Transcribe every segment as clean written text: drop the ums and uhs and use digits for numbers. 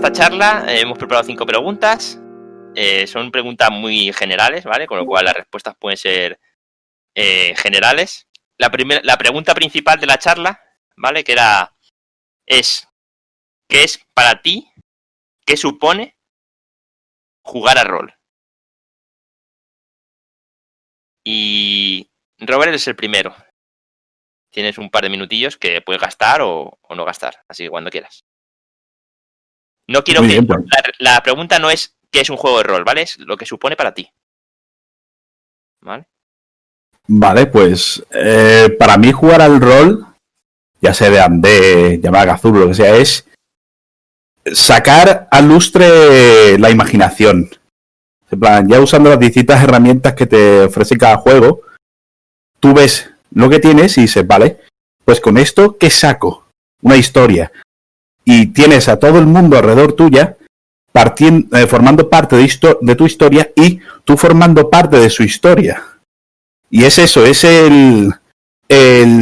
esta charla hemos preparado 5 preguntas. Son preguntas muy generales, ¿vale? Con lo cual las respuestas pueden ser generales. La pregunta principal de la charla, ¿vale? ¿Qué es para ti, qué supone jugar a rol? Y Robert es el primero. Tienes un par de minutillos que puedes gastar o no gastar, así que cuando quieras. No quiero Muy que... bien, pues. La pregunta no es qué es un juego de rol, ¿vale? Es lo que supone para ti. ¿Vale? Vale, pues para mí jugar al rol, ya sea de Andé, Yamaga Azul, lo que sea, es sacar al lustre la imaginación. En plan, ya usando las distintas herramientas que te ofrece cada juego, tú ves lo que tienes y dices, vale, pues con esto, ¿qué saco? Una historia. Y tienes a todo el mundo alrededor tuya formando parte de tu historia y tú formando parte de su historia. Y es eso, es el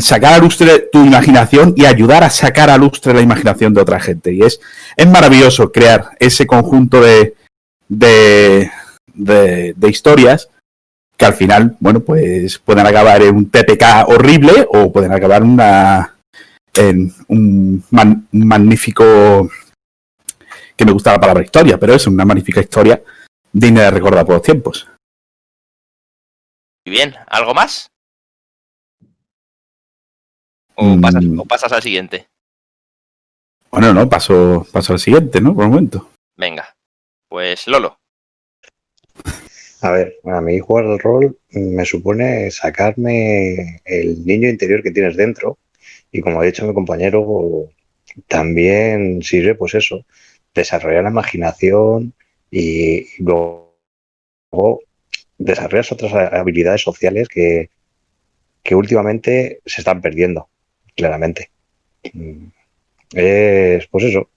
sacar a lustre tu imaginación y ayudar a sacar a lustre la imaginación de otra gente. Y es maravilloso crear ese conjunto de historias que al final, bueno, pues pueden acabar en un TPK horrible o pueden acabar en un magnífico, que me gusta la palabra historia, pero es una magnífica historia digna de recordar por los tiempos. Muy bien, ¿algo más? ¿O pasas al siguiente? Bueno, no, paso al siguiente, ¿no? Por el momento. Venga, pues Lolo. A ver, a mí jugar al rol me supone sacarme el niño interior que tienes dentro y, como ha dicho mi compañero, también sirve, pues eso, desarrollar la imaginación y luego desarrollas otras habilidades sociales que últimamente se están perdiendo, claramente. Es, pues eso,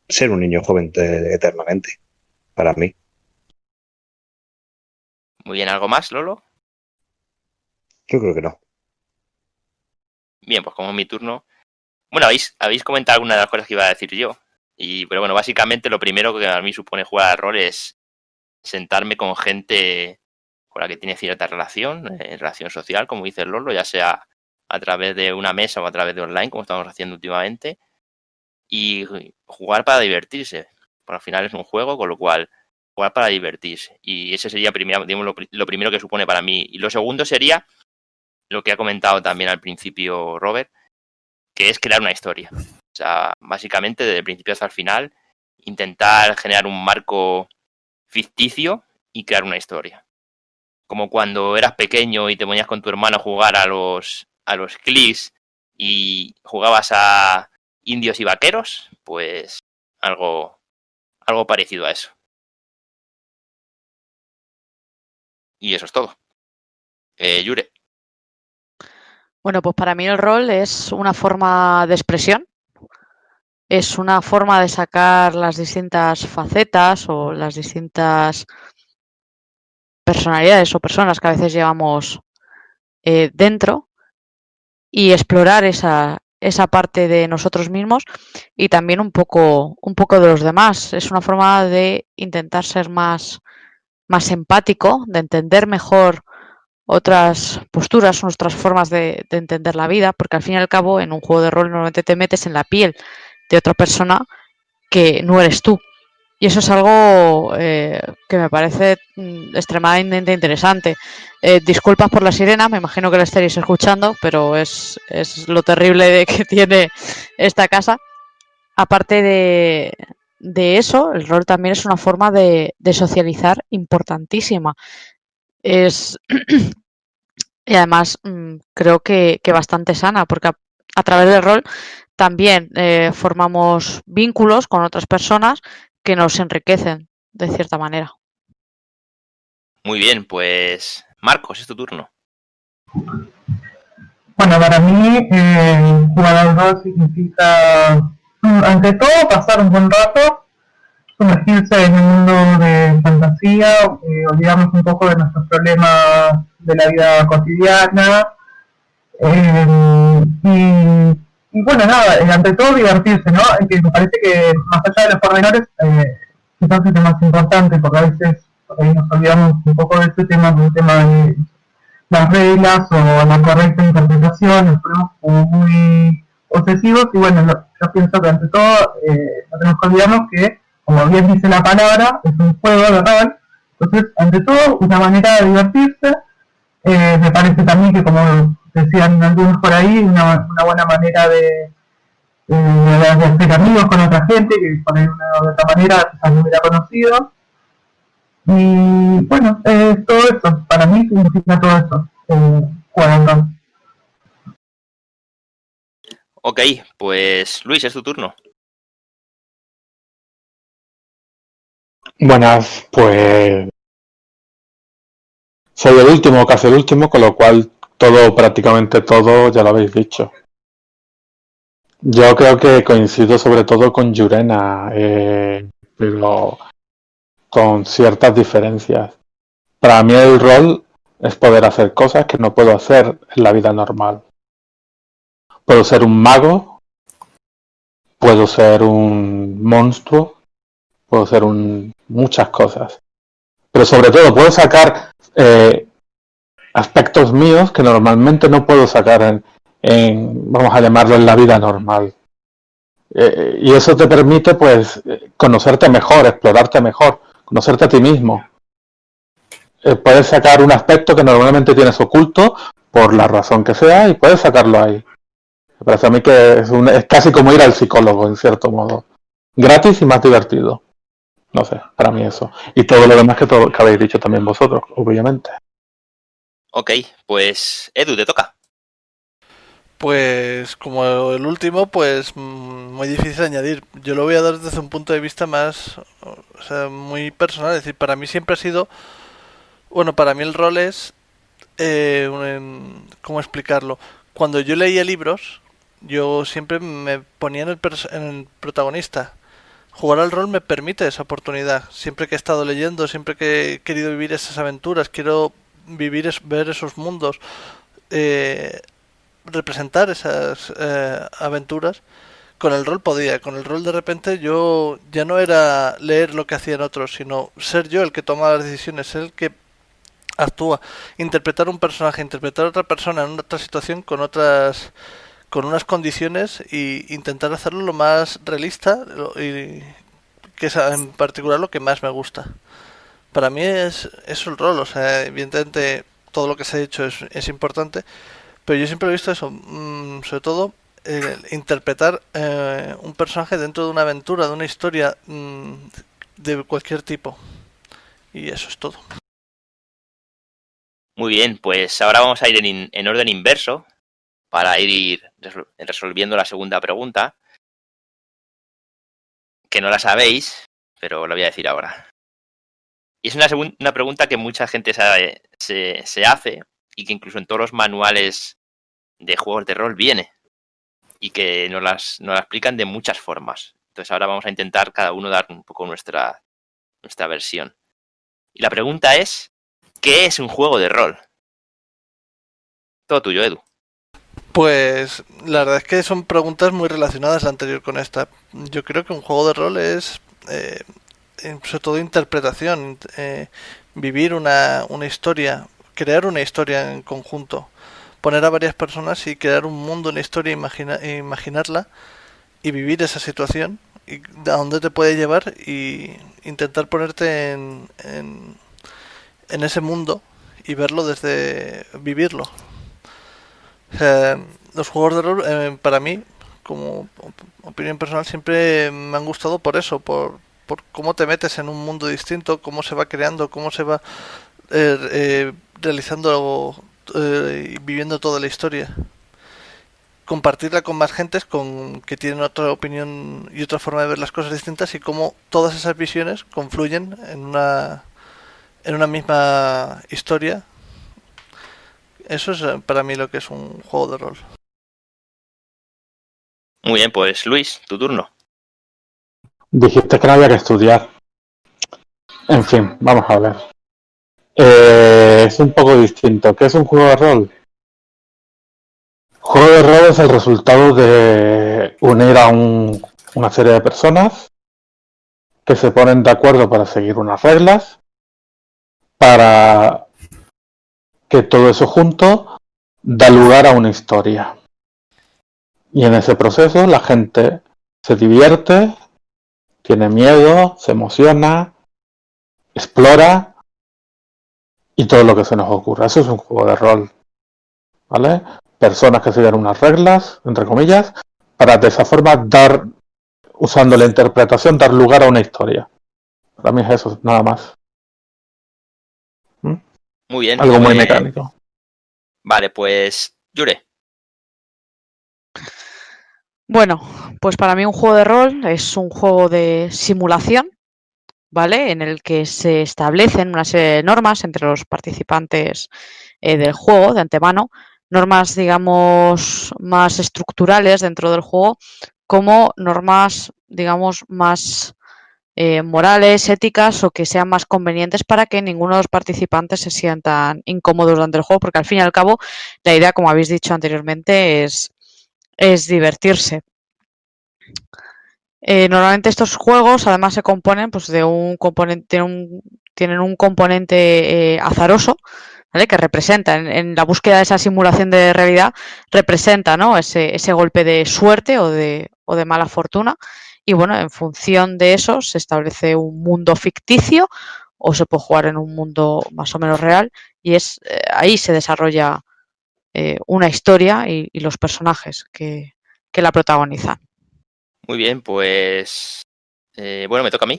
ser un niño joven eternamente, para mí. Muy bien, ¿algo más, Lolo? Yo creo que no. Bien, pues como es mi turno... Bueno, habéis comentado algunas de las cosas que iba a decir yo. Pero bueno, básicamente lo primero que a mí supone jugar al rol es sentarme con gente con la que tiene cierta relación social, como dice Lolo, ya sea a través de una mesa o a través de online, como estamos haciendo últimamente, y jugar para divertirse. Bueno, al final es un juego, con lo cual jugar para divertirse. Y ese sería digamos, lo primero que supone para mí. Y lo segundo sería lo que ha comentado también al principio Robert, que es crear una historia. O sea, básicamente desde el principio hasta el final, intentar generar un marco ficticio y crear una historia. Como cuando eras pequeño y te ponías con tu hermano a jugar a los clics y jugabas a indios y vaqueros, pues algo parecido a eso. Y eso es todo. Yure. Bueno, pues para mí el rol es una forma de expresión, es una forma de sacar las distintas facetas o las distintas personalidades o personas que a veces llevamos dentro y explorar esa parte de nosotros mismos y también un poco de los demás. Es una forma de intentar ser más empático, de entender mejor otras posturas, otras formas de entender la vida, porque al fin y al cabo en un juego de rol normalmente te metes en la piel de otra persona que no eres tú. Y eso es algo que me parece extremadamente interesante. Disculpas por la sirena, me imagino que la estaréis escuchando, pero es lo terrible que tiene esta casa. Aparte de eso, el rol también es una forma de socializar importantísima. Y además creo que bastante sana, porque a través del rol también formamos vínculos con otras personas que nos enriquecen de cierta manera. Muy bien, pues Marcos, es tu turno. Bueno, para mí jugar al rol significa, ante todo, pasar un buen rato, sumergirse en un mundo de fantasía, olvidarnos un poco de nuestros problemas de la vida cotidiana y Y bueno, nada, ante todo divertirse, ¿no? Que me parece que más allá de los pormenores, quizás es lo más importante, porque a veces por ahí nos olvidamos un poco de este tema, del tema de las reglas o la correcta interpretación, nos ponemos como muy obsesivos y bueno, yo pienso que ante todo no tenemos que olvidarnos que, como bien dice la palabra, es un juego de rol, entonces ante todo una manera de divertirse, me parece también que como decían algunos por ahí, una buena manera de hacer amigos con otra gente que por ahí de otra manera quizás no hubiera conocido. Y bueno, todo eso, para mí significa todo eso, jugar. Ok, pues Luis, es tu turno. Buenas, pues soy el último, casi el último, con lo cual prácticamente todo ya lo habéis dicho. Yo creo que coincido sobre todo con Yurena, pero con ciertas diferencias. Para mí el rol es poder hacer cosas que no puedo hacer en la vida normal. Puedo ser un mago, puedo ser un monstruo, puedo ser muchas cosas. Pero sobre todo puedo sacar aspectos míos que normalmente no puedo sacar vamos a llamarlo, en la vida normal. Y eso te permite, pues, conocerte mejor, explorarte mejor, conocerte a ti mismo. Puedes sacar un aspecto que normalmente tienes oculto, por la razón que sea, y puedes sacarlo ahí. Me parece a mí que es casi como ir al psicólogo, en cierto modo. Gratis y más divertido. No sé, para mí eso. Y todo lo demás que habéis dicho también vosotros, obviamente. Ok, pues Edu, te toca. Pues como el último, pues muy difícil de añadir. Yo lo voy a dar desde un punto de vista más, o sea, muy personal. Es decir, para mí siempre ha sido, bueno, para mí el rol es, ¿cómo explicarlo? Cuando yo leía libros, yo siempre me ponía en el protagonista. Jugar al rol me permite esa oportunidad. Siempre que he estado leyendo, siempre que he querido vivir esas aventuras, quiero ver esos mundos. Representar esas aventuras, con el rol podía. Con el rol de repente yo ya no era leer lo que hacían otros, sino ser yo el que toma las decisiones, ser el que actúa, interpretar un personaje, interpretar a otra persona en otra situación con unas condiciones y intentar hacerlo lo más realista y que es en particular lo que más me gusta. Para mí es el rol, o sea, evidentemente todo lo que se ha hecho es importante, pero yo siempre he visto eso, sobre todo interpretar un personaje dentro de una aventura, de una historia de cualquier tipo. Y eso es todo. Muy bien, pues ahora vamos a ir en orden inverso para ir resolviendo la segunda pregunta, que no la sabéis, pero la voy a decir ahora. Y es una pregunta que mucha gente se hace y que incluso en todos los manuales de juegos de rol viene y que nos la explican de muchas formas. Entonces ahora vamos a intentar cada uno dar un poco nuestra versión. Y la pregunta es, ¿qué es un juego de rol? Todo tuyo, Edu. Pues la verdad es que son preguntas muy relacionadas la anterior con esta. Yo creo que un juego de rol es sobre todo interpretación, vivir una historia, crear una historia en conjunto, poner a varias personas y crear un mundo, una historia, imaginarla y vivir esa situación y a dónde te puede llevar y intentar ponerte en ese mundo y verlo vivirlo. Los juegos de rol, para mí, como opinión personal, siempre me han gustado por eso, por cómo te metes en un mundo distinto, cómo se va creando, cómo se va realizando y viviendo toda la historia. Compartirla con más gentes que tienen otra opinión y otra forma de ver las cosas distintas y cómo todas esas visiones confluyen en una misma historia. Eso es para mí lo que es un juego de rol. Muy bien, pues Luis, tu turno. Dijiste que no había que estudiar. En fin, vamos a ver. Es un poco distinto. ¿Qué es un juego de rol? Juego de rol es el resultado de unir a una serie de personas que se ponen de acuerdo para seguir unas reglas, para que todo eso junto da lugar a una historia. Y en ese proceso la gente se divierte, tiene miedo, se emociona, explora y todo lo que se nos ocurra. Eso es un juego de rol, ¿vale? Personas que siguen unas reglas, entre comillas, para de esa forma dar, usando la interpretación, dar lugar a una historia. Para mí es eso, nada más. Muy bien. Algo muy mecánico. Vale, pues Yure. Bueno, pues para mí un juego de rol es un juego de simulación, ¿vale? En el que se establecen una serie de normas entre los participantes del juego de antemano, normas, digamos, más estructurales dentro del juego, como normas, digamos, más morales, éticas o que sean más convenientes para que ninguno de los participantes se sientan incómodos durante el juego, porque al fin y al cabo la idea, como habéis dicho anteriormente, es divertirse. Normalmente estos juegos además se componen pues, de un componente, tienen un componente azaroso, ¿vale? Que representa en la búsqueda de esa simulación de realidad, representa, ¿no? ese golpe de suerte o de mala fortuna. Y bueno, en función de eso se establece un mundo ficticio o se puede jugar en un mundo más o menos real y es ahí se desarrolla una historia y los personajes que la protagonizan. Muy bien, pues bueno, me toca a mí.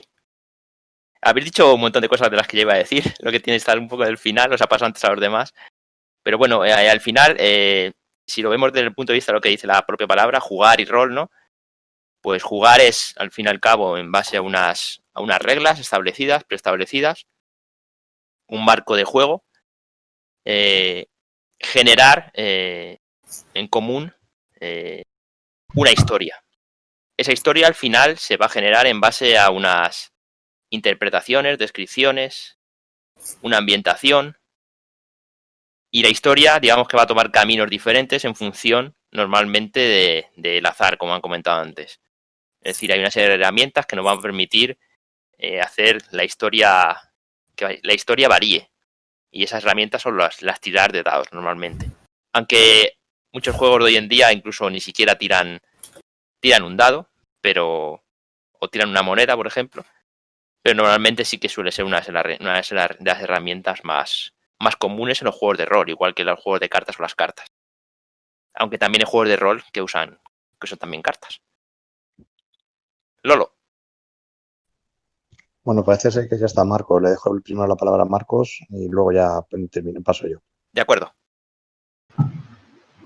Habéis dicho un montón de cosas de las que yo iba a decir, lo que tiene que estar un poco del final, os ha pasado antes a los demás. Pero bueno, al final, si lo vemos desde el punto de vista de lo que dice la propia palabra, jugar y rol, ¿no? Pues jugar es, al fin y al cabo, en base a unas reglas establecidas, preestablecidas, un marco de juego, generar en común una historia. Esa historia al final se va a generar en base a unas interpretaciones, descripciones, una ambientación, y la historia, digamos que va a tomar caminos diferentes en función normalmente del azar, como han comentado antes. Es decir, hay una serie de herramientas que nos van a permitir hacer la historia, que la historia varíe. Y esas herramientas son las tiradas de dados normalmente. Aunque muchos juegos de hoy en día incluso ni siquiera tiran un dado, o tiran una moneda, por ejemplo. Pero normalmente sí que suele ser una de las herramientas más comunes en los juegos de rol, igual que en los juegos de cartas o las cartas. Aunque también hay juegos de rol que usan también cartas. Lolo. Bueno, parece ser que ya está Marcos. Le dejo primero la palabra a Marcos y luego ya paso yo. De acuerdo.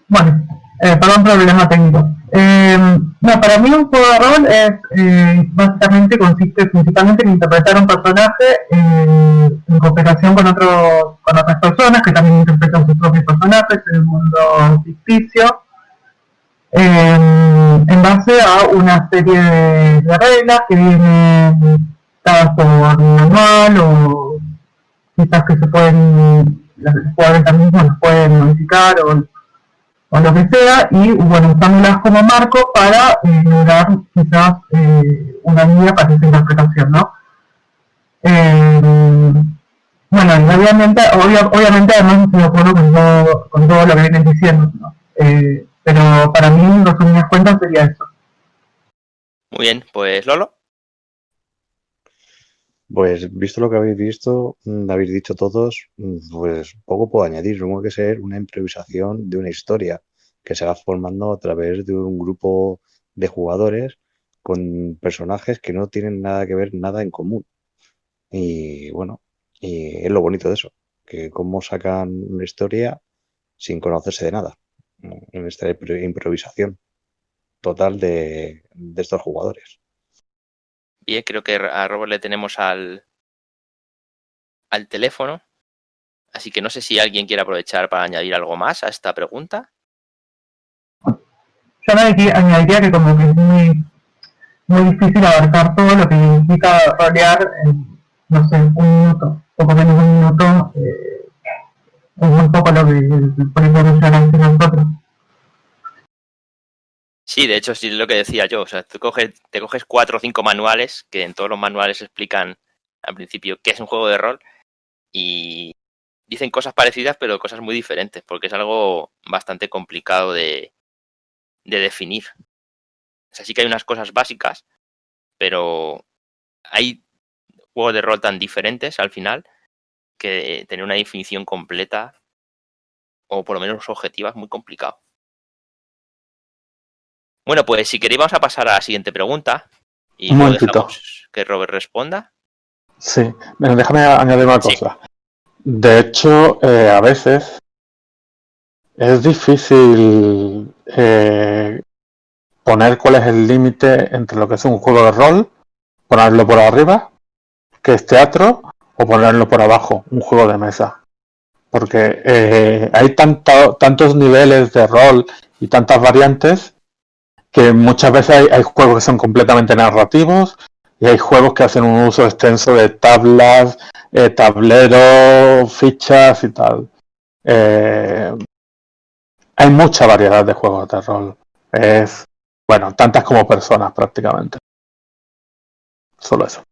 Bueno, perdón, problema técnico. No, para mí un juego de rol es básicamente consiste principalmente en interpretar un personaje en cooperación con otras personas que también interpretan sus propios personajes en el mundo ficticio, en base a una serie de reglas que vienen dadas por un manual o quizás que se pueden, los jugadores también los pueden modificar o lo que sea, y bueno, usándolas como marco para lograr quizás una guía para esa interpretación, ¿no? Bueno, y obviamente además estoy de acuerdo con todo lo que vienen diciendo, ¿no? Pero para mí, en resumidas cuentas, sería eso. Muy bien, pues Lolo. Pues visto lo que habéis dicho todos, pues poco puedo añadir. Tengo que ser una improvisación de una historia que se va formando a través de un grupo de jugadores con personajes que no tienen nada que ver, nada en común. Y bueno, y es lo bonito de eso, que cómo sacan una historia sin conocerse de nada, en esta improvisación total de estos jugadores. Bien, creo que a Robert le tenemos al teléfono. Así que no sé si alguien quiere aprovechar para añadir algo más a esta pregunta. Yo añadiría que como que es muy, muy difícil abarcar todo lo que implica rolear en, no sé, un minuto, poco menos de un minuto, es muy poco lo que por eso mencionamos nosotros. Sí, de hecho, sí es lo que decía yo. O sea, te coges 4 o 5 manuales, que en todos los manuales explican al principio qué es un juego de rol, y dicen cosas parecidas, pero cosas muy diferentes, porque es algo bastante complicado de definir. O sea, sí que hay unas cosas básicas, pero hay juegos de rol tan diferentes al final que tener una definición completa o por lo menos objetiva es muy complicado. Bueno, pues si queréis vamos a pasar a la siguiente pregunta y Un luego momentito. dejamos que Robert responda. Sí, bueno, déjame añadir una Sí. cosa. De hecho, a veces es difícil poner cuál es el límite entre lo que es un juego de rol, ponerlo por arriba, que es teatro, o ponerlo por abajo, un juego de mesa. Porque hay tantos niveles de rol y tantas variantes que muchas veces hay juegos que son completamente narrativos y hay juegos que hacen un uso extenso de tablas, tableros, fichas y tal. Hay mucha variedad de juegos de rol. Es, bueno, tantas como personas prácticamente. Solo eso.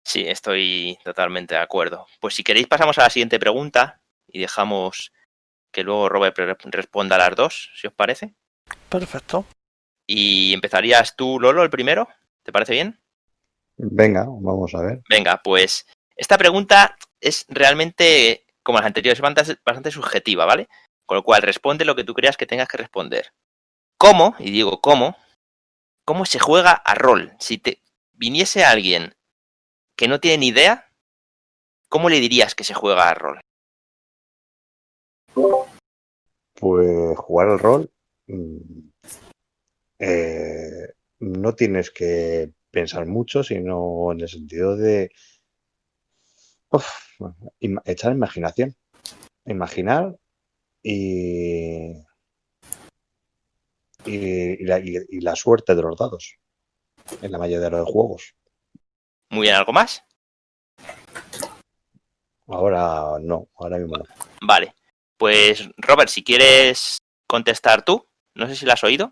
Sí, estoy totalmente de acuerdo. Pues si queréis pasamos a la siguiente pregunta y dejamos que luego Robert responda a las dos, si os parece. Perfecto. Y empezarías tú, Lolo, el primero. ¿Te parece bien? Venga, vamos a ver. Venga, pues esta pregunta es realmente, como las anteriores, bastante subjetiva, ¿vale? Con lo cual, responde lo que tú creas que tengas que responder. ¿Cómo? Y digo, ¿cómo se juega a rol? Si te viniese alguien que no tiene ni idea, ¿cómo le dirías que se juega a rol? Pues jugar al rol, no tienes que pensar mucho, sino en el sentido de echar imaginación. Imaginar y la suerte de los dados en la mayoría de los juegos. Muy bien, ¿algo más? Ahora no, ahora mismo no. Vale. Pues, Robert, si quieres contestar tú, no sé si la has oído.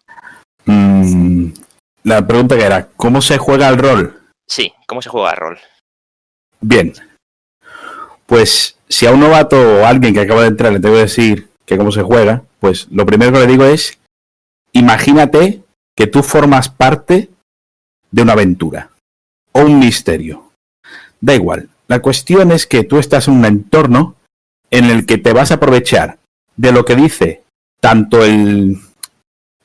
La pregunta que era, ¿cómo se juega el rol? Sí, ¿cómo se juega a rol? Bien. Pues si a un novato o a alguien que acaba de entrar le tengo que decir que cómo se juega, pues lo primero que le digo es, imagínate que tú formas parte de una aventura o un misterio. Da igual. La cuestión es que tú estás en un entorno en el que te vas a aprovechar de lo que dice tanto el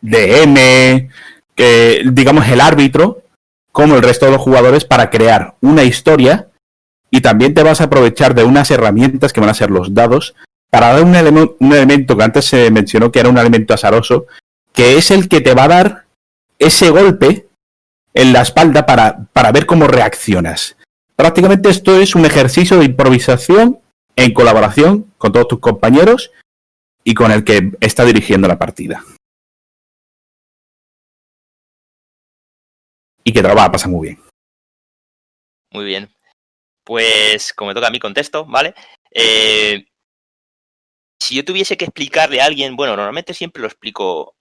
DM, que digamos el árbitro, como el resto de los jugadores para crear una historia, y también te vas a aprovechar de unas herramientas que van a ser los dados para dar un elemento que antes se mencionó que era un elemento azaroso, que es el que te va a dar ese golpe en la espalda para ver cómo reaccionas. Prácticamente esto es un ejercicio de improvisación en colaboración con todos tus compañeros y con el que está dirigiendo la partida. Y que te lo va a pasar muy bien. Muy bien. Pues, como me toca a mí, contesto, ¿vale? Si yo tuviese que explicarle a alguien, bueno, normalmente siempre lo explico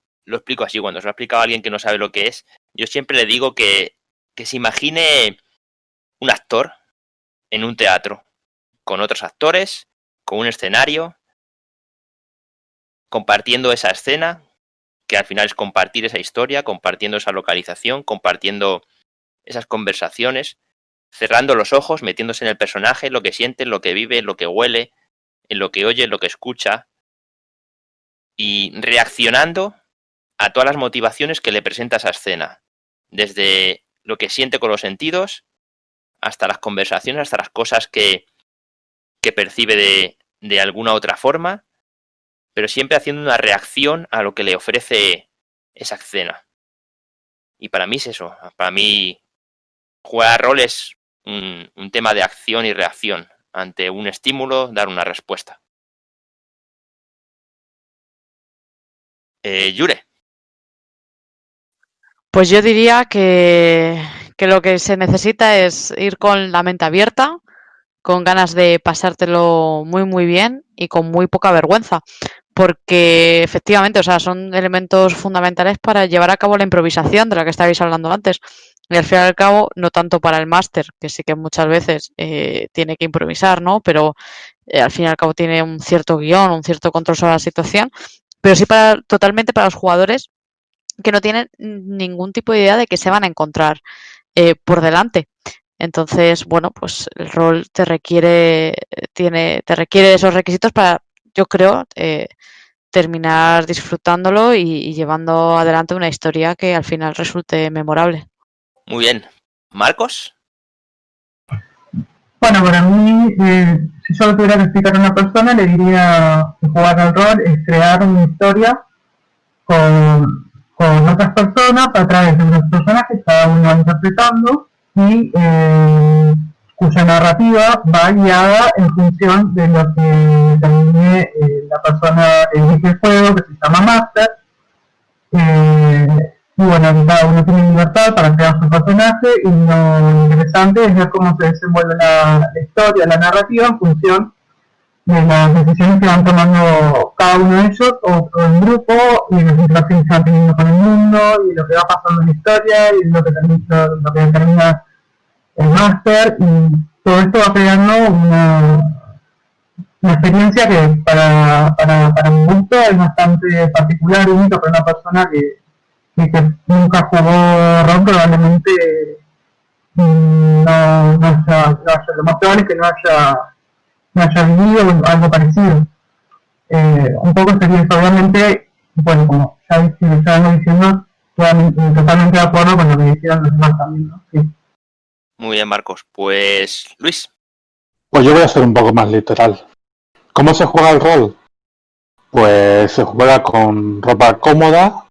así, cuando se lo ha explicado a alguien que no sabe lo que es, yo siempre le digo que se imagine un actor en un teatro, con otros actores, con un escenario, compartiendo esa escena, que al final es compartir esa historia, compartiendo esa localización, compartiendo esas conversaciones, cerrando los ojos, metiéndose en el personaje, lo que siente, lo que vive, lo que huele, en lo que oye, en lo que escucha, y reaccionando a todas las motivaciones que le presenta esa escena, desde lo que siente con los sentidos, hasta las conversaciones, hasta las cosas que percibe de alguna otra forma, pero siempre haciendo una reacción a lo que le ofrece esa escena. Y para mí es eso, para mí jugar a rol es un tema de acción y reacción. Ante un estímulo, dar una respuesta. Yure. Pues yo diría que lo que se necesita es ir con la mente abierta, con ganas de pasártelo muy muy bien y con muy poca vergüenza, porque efectivamente, o sea, son elementos fundamentales para llevar a cabo la improvisación de la que estabais hablando antes. Y al fin y al cabo, no tanto para el máster, que sí que muchas veces tiene que improvisar, ¿no? Pero al fin y al cabo tiene un cierto guión, un cierto control sobre la situación, pero sí totalmente para los jugadores que no tienen ningún tipo de idea de qué se van a encontrar por delante. Entonces, bueno, pues el rol te requiere esos requisitos para, yo creo, terminar disfrutándolo y llevando adelante una historia que al final resulte memorable. Muy bien. ¿Marcos? Bueno, para mí, si yo tuviera que explicar a una persona, le diría que jugar al rol es crear una historia con otras personas a través de unos personajes, cada uno va interpretando y cuya narrativa va guiada en función de lo que determine la persona que elige el juego, que se llama Master. Y bueno, cada uno tiene libertad para crear su personaje y lo interesante es ver cómo se desenvuelve la historia, la narrativa en función de las decisiones que van tomando cada uno de ellos o en grupo y las interacciones que van teniendo con el mundo y lo que va pasando en la historia y lo que determina el máster, y todo esto va creando una experiencia que para mi gusto es bastante particular, única para una persona que nunca jugó rol. Probablemente lo más probable es que no haya vivido algo parecido. Un poco sería eso, obviamente, bueno, como ya vengo diciendo, totalmente de acuerdo con lo que hicieron los demás también, ¿no? Sí. Muy bien, Marcos. Pues, Luis. Pues yo voy a ser un poco más literal. ¿Cómo se juega el rol? Pues se juega con ropa cómoda,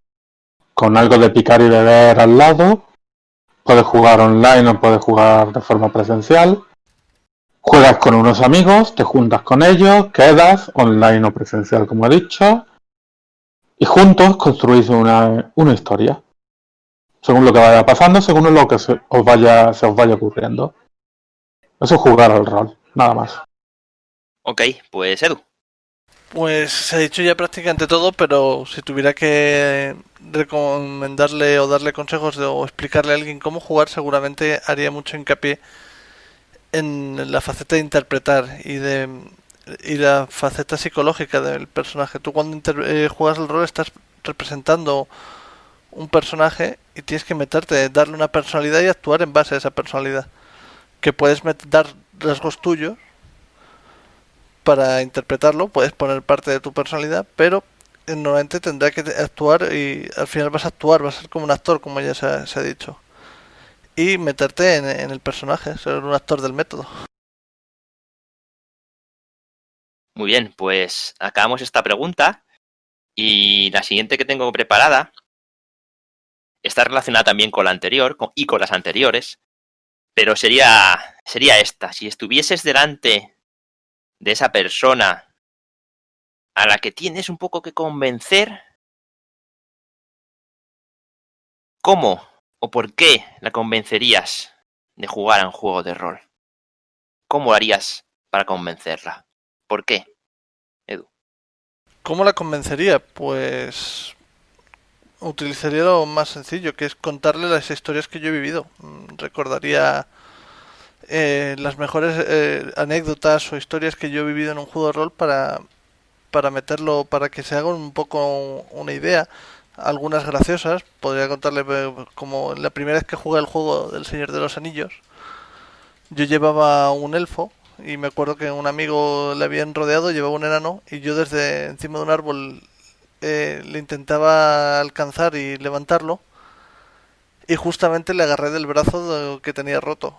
con algo de picar y beber al lado. Puedes jugar online o puedes jugar de forma presencial. Juegas con unos amigos, te juntas con ellos, quedas, online o presencial como he dicho, y juntos construís una historia. Según lo que vaya pasando, según lo que se os vaya ocurriendo. Eso es jugar al rol, nada más. Ok, pues Edu. Pues se ha dicho ya prácticamente todo, pero si tuviera que recomendarle o darle consejos o explicarle a alguien cómo jugar, seguramente haría mucho hincapié en la faceta de interpretar y la faceta psicológica del personaje. Tú cuando juegas el rol estás representando un personaje y tienes que meterte, darle una personalidad y actuar en base a esa personalidad. Que puedes dar rasgos tuyos para interpretarlo, puedes poner parte de tu personalidad, pero normalmente tendrá que actuar y al final vas a actuar, vas a ser como un actor, como ya se ha dicho. Y meterte en el personaje, ser un actor del método. Muy bien, pues acabamos esta pregunta y la siguiente que tengo preparada está relacionada también con la anterior y con las anteriores, pero sería esta. Si estuvieses delante de esa persona a la que tienes un poco que convencer, ¿cómo o por qué la convencerías de jugar a un juego de rol? ¿Cómo lo harías para convencerla? ¿Por qué, Edu? ¿Cómo la convencería? Pues utilizaría lo más sencillo, que es contarle las historias que yo he vivido. Recordaría las mejores anécdotas o historias que yo he vivido en un juego de rol para meterlo, para que se haga un poco una idea. Algunas graciosas, podría contarle como la primera vez que jugué el juego del Señor de los Anillos. Yo llevaba un elfo y me acuerdo que un amigo le habían rodeado, llevaba un enano y yo desde encima de un árbol le intentaba alcanzar y levantarlo y justamente le agarré del brazo que tenía roto,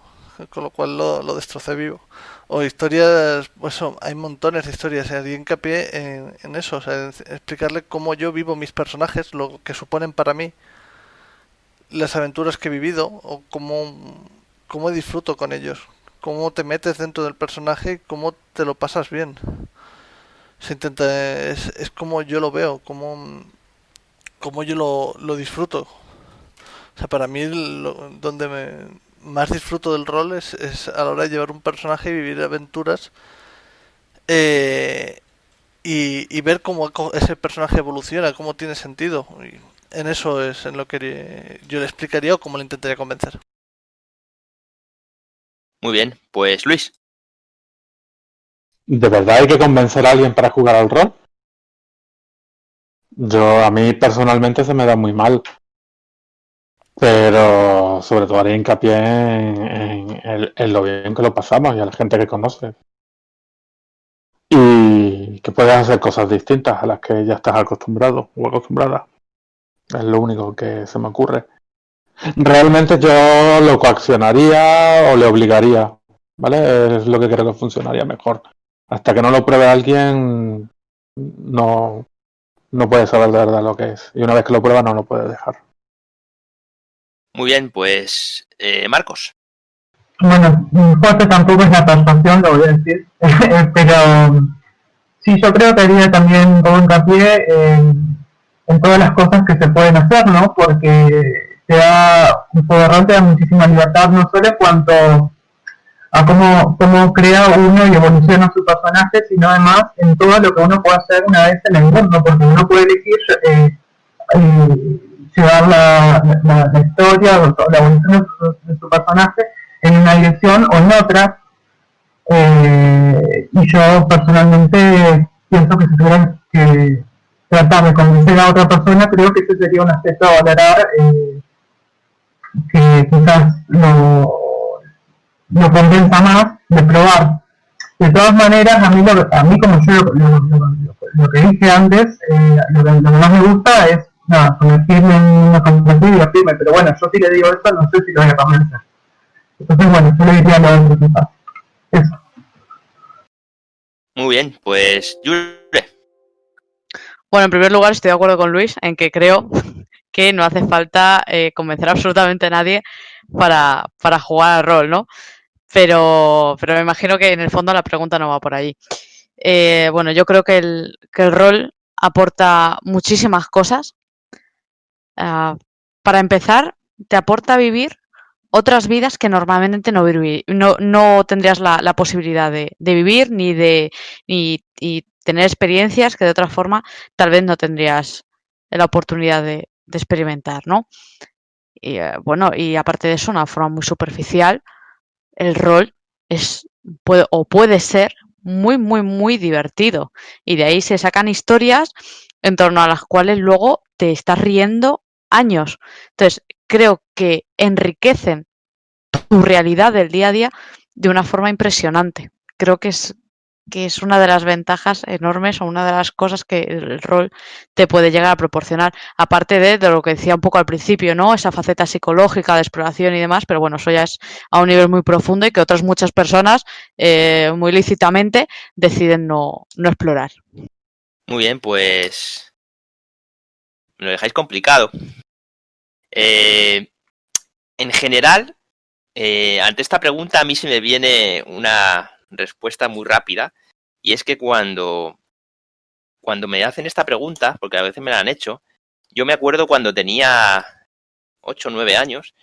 con lo cual lo destrocé vivo. O historias, pues hay montones de historias, haría hincapié en eso, o sea, en explicarle cómo yo vivo mis personajes, lo que suponen para mí, las aventuras que he vivido o cómo disfruto con ellos, cómo te metes dentro del personaje y cómo te lo pasas bien. Se intenta, es como yo lo veo, como yo lo disfruto. O sea, para mí donde más disfruto del rol es a la hora de llevar un personaje y vivir aventuras y ver cómo ese personaje evoluciona, cómo tiene sentido. Y en eso es en lo que yo le explicaría o cómo le intentaría convencer. Muy bien, pues Luis. ¿De verdad hay que convencer a alguien para jugar al rol? A mí personalmente se me da muy mal, pero sobre todo haría hincapié en lo bien que lo pasamos y a la gente que conoce. Y que puedes hacer cosas distintas a las que ya estás acostumbrado o acostumbrada. Es lo único que se me ocurre. Realmente yo lo coaccionaría o le obligaría, ¿vale? Es lo que creo que funcionaría mejor. Hasta que no lo pruebe alguien, no puede saber de verdad lo que es. Y una vez que lo prueba, no lo puede dejar. Muy bien, pues Marcos. Bueno, fuerte tampoco es la persuasión, lo voy a decir, pero sí, yo creo que haría también todo hincapié en todas las cosas que se pueden hacer, ¿no? Porque un juego de rol te da muchísima libertad, no solo en cuanto a cómo crea uno y evoluciona su personaje, sino además en todo lo que uno puede hacer una vez en el mundo, porque uno puede elegir llevar la historia o la evolución de su personaje en una dirección o en otra. Y yo personalmente pienso que si tuviera que tratar de convencer a otra persona, creo que ese sería un aspecto a valorar, que quizás lo convenza más de probar. De todas maneras, a mí como yo lo que dije antes, lo que más me gusta es convertirme en una conversación y divertirme, pero bueno, yo si le digo eso, no sé si lo voy a convencer. Entonces, bueno, yo le diría lo otro quizás. Eso. Muy bien, pues Yure. Bueno, en primer lugar estoy de acuerdo con Luis en que creo que no hace falta convencer absolutamente a nadie para jugar al rol, ¿no? Pero me imagino que en el fondo la pregunta no va por ahí. Bueno, yo creo que el rol aporta muchísimas cosas. Para empezar, te aporta vivir otras vidas que normalmente no tendrías la posibilidad de vivir y tener experiencias que de otra forma tal vez no tendrías la oportunidad de experimentar, ¿no? Y bueno, y aparte de eso, una forma muy superficial, el rol puede ser muy, muy, muy divertido. Y de ahí se sacan historias en torno a las cuales luego te estás riendo años. Entonces, creo que enriquecen tu realidad del día a día de una forma impresionante. Creo que es una de las ventajas enormes o una de las cosas que el rol te puede llegar a proporcionar, aparte de lo que decía un poco al principio, ¿no? Esa faceta psicológica de exploración y demás, pero bueno, eso ya es a un nivel muy profundo y que otras muchas personas muy lícitamente deciden no explorar. Muy bien, pues me lo dejáis complicado. En general, ante esta pregunta a mí se me viene una respuesta muy rápida, y es que cuando me hacen esta pregunta, porque a veces me la han hecho, yo me acuerdo cuando tenía 8 o 9 años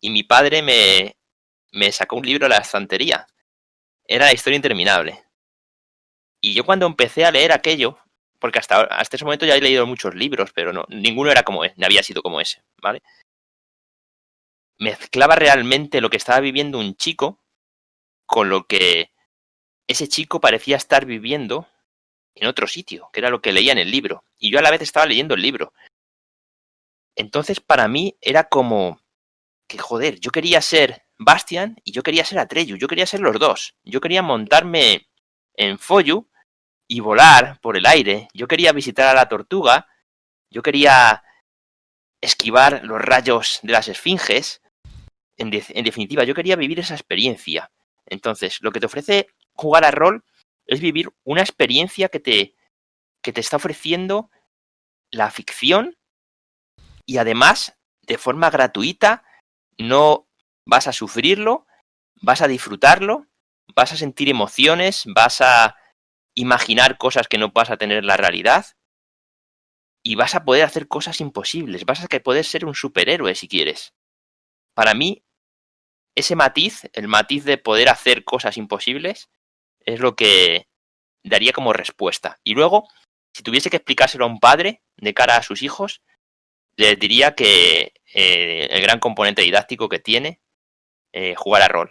y mi padre me sacó un libro de la estantería. Era La historia interminable. Y yo cuando empecé a leer aquello, porque hasta ese momento ya he leído muchos libros, pero ninguno era como no había sido como ese, ¿vale? Mezclaba realmente lo que estaba viviendo un chico con lo que ese chico parecía estar viviendo en otro sitio, que era lo que leía en el libro. Y yo a la vez estaba leyendo el libro. Entonces para mí era como que, joder, yo quería ser Bastian y yo quería ser Atreyu, yo quería ser los dos. Yo quería montarme en Foyu y volar por el aire. Yo quería visitar a la tortuga. Yo quería esquivar los rayos de las esfinges. En definitiva, yo quería vivir esa experiencia. Entonces, lo que te ofrece jugar a rol es vivir una experiencia que te está ofreciendo la ficción, y además, de forma gratuita, no vas a sufrirlo, vas a disfrutarlo, vas a sentir emociones, vas a imaginar cosas que no vas a tener en la realidad, y vas a poder hacer cosas imposibles, vas a poder ser un superhéroe si quieres. Para mí, ese matiz, el matiz de poder hacer cosas imposibles, es lo que daría como respuesta. Y luego, si tuviese que explicárselo a un padre de cara a sus hijos, les diría que el gran componente didáctico que tiene jugar a rol.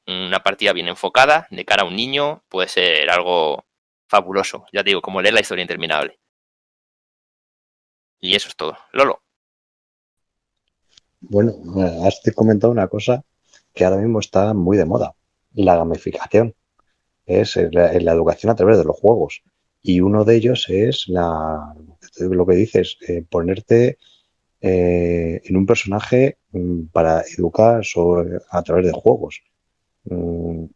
Una partida bien enfocada de cara a un niño puede ser algo fabuloso. Ya te digo, como leer la historia interminable. Y eso es todo. Lolo. Bueno, has comentado una cosa que ahora mismo está muy de moda, la gamificación. Es la educación a través de los juegos. Y uno de ellos es lo que dices, ponerte en un personaje para educar a través de juegos. Mm,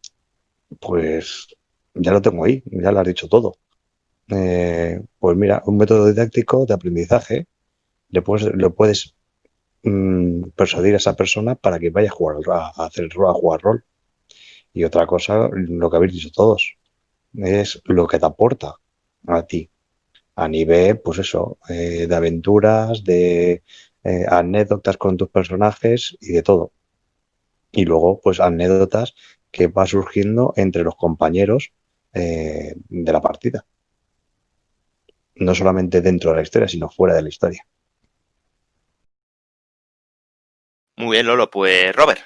Pues ya lo tengo ahí, ya lo has dicho todo. Pues mira, un método didáctico de aprendizaje, lo puedes persuadir a esa persona para que vaya a jugar, a hacer rol, a jugar rol. Y otra cosa, lo que habéis dicho todos, es lo que te aporta a ti, a nivel, pues eso, de aventuras, de anécdotas con tus personajes y de todo. Y luego, pues anécdotas que va surgiendo entre los compañeros de la partida. No solamente dentro de la historia, sino fuera de la historia. Muy bien, Lolo. Pues Robert.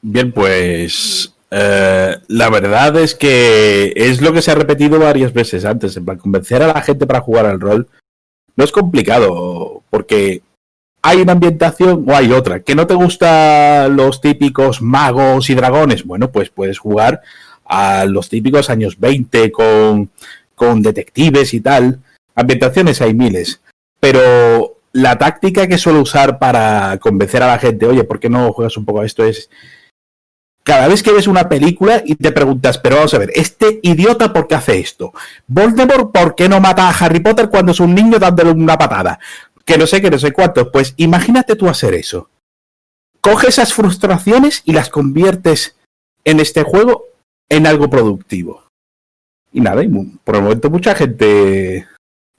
Bien, pues la verdad es que es lo que se ha repetido varias veces antes. En plan, convencer a la gente para jugar al rol no es complicado, porque hay una ambientación o hay otra. ¿Que no te gustan los típicos magos y dragones? Bueno, pues puedes jugar a los típicos años 20 con detectives y tal. Ambientaciones hay miles. Pero la táctica que suelo usar para convencer a la gente, oye, ¿por qué no juegas un poco a esto? Es cada vez que ves una película y te preguntas, pero vamos a ver, ¿este idiota por qué hace esto? ¿Voldemort por qué no mata a Harry Potter cuando es un niño dándole una patada? Que no sé cuánto. Pues imagínate tú hacer eso. Coge esas frustraciones y las conviertes en este juego en algo productivo. Y nada, por el momento mucha gente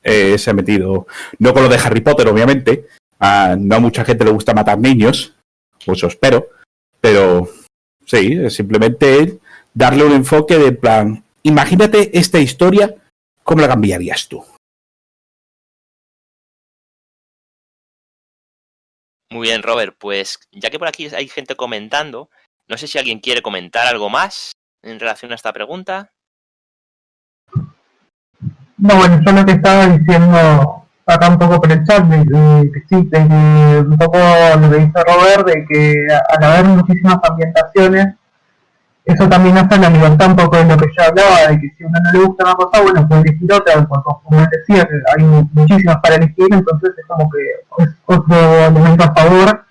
se ha metido, no con lo de Harry Potter, obviamente. No a mucha gente le gusta matar niños, o eso espero, pero sí, es simplemente darle un enfoque de plan, imagínate esta historia, ¿cómo la cambiarías tú? Muy bien, Robert. Pues ya que por aquí hay gente comentando, no sé si alguien quiere comentar algo más en relación a esta pregunta. No, bueno, yo lo que estaba diciendo acá un poco por el chat, que sí, de que un poco lo que dice Robert, de que al haber muchísimas ambientaciones, eso también hace la libertad un poco de lo que yo hablaba, de que si a uno no le gusta una cosa, bueno, puede elegir otra, porque como él decía, que hay muchísimas para elegir, entonces es como que es otro elemento a favor,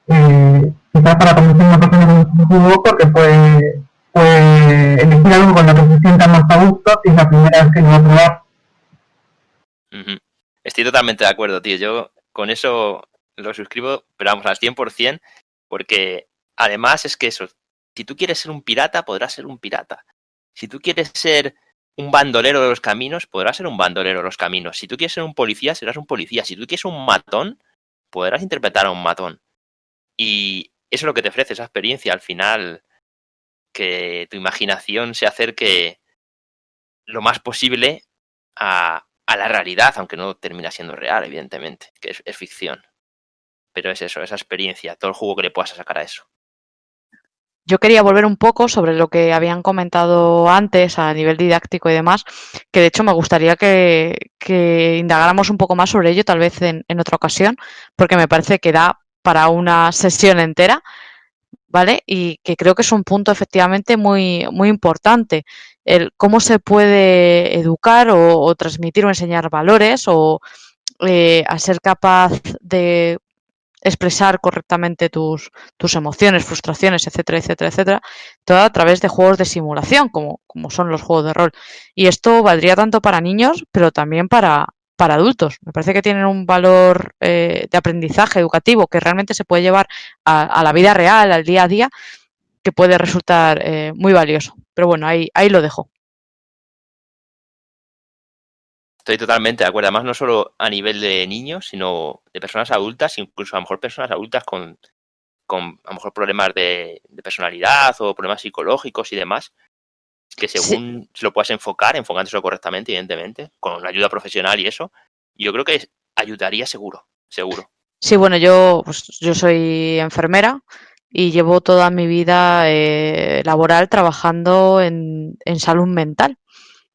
quizás para convencer a una persona que no se jugó, porque puede elegir algo con lo que se sienta más a gusto, si es la primera vez que lo va a probar. Uh-huh. Estoy totalmente de acuerdo, tío. Yo con eso lo suscribo, pero vamos, al 100%, porque además es que eso, si tú quieres ser un pirata, podrás ser un pirata. Si tú quieres ser un bandolero de los caminos, podrás ser un bandolero de los caminos. Si tú quieres ser un policía, serás un policía. Si tú quieres un matón, podrás interpretar a un matón. Y eso es lo que te ofrece, esa experiencia al final, que tu imaginación se acerque lo más posible a la realidad, aunque no termina siendo real, evidentemente, que es ficción. Pero es eso, esa experiencia, todo el jugo que le puedas sacar a eso. Yo quería volver un poco sobre lo que habían comentado antes a nivel didáctico y demás, que de hecho me gustaría que indagáramos un poco más sobre ello, tal vez en otra ocasión, porque me parece que da para una sesión entera, ¿vale? Y que creo que es un punto efectivamente muy, muy importante, el cómo se puede educar o transmitir o enseñar valores o a ser capaz de expresar correctamente tus emociones, frustraciones, etcétera, etcétera, etcétera, todo a través de juegos de simulación, como son los juegos de rol. Y esto valdría tanto para niños, pero también para adultos. Me parece que tienen un valor de aprendizaje educativo que realmente se puede llevar a la vida real, al día a día, que puede resultar muy valioso. Pero bueno, ahí lo dejo. Estoy totalmente de acuerdo. Además, no solo a nivel de niños, sino de personas adultas, incluso a lo mejor personas adultas con con a lo mejor problemas de personalidad o problemas psicológicos y demás, que según se lo puedas enfocándoselo correctamente, evidentemente, con la ayuda profesional y eso, yo creo que ayudaría seguro. Sí, bueno, yo soy enfermera y llevo toda mi vida laboral trabajando en salud mental.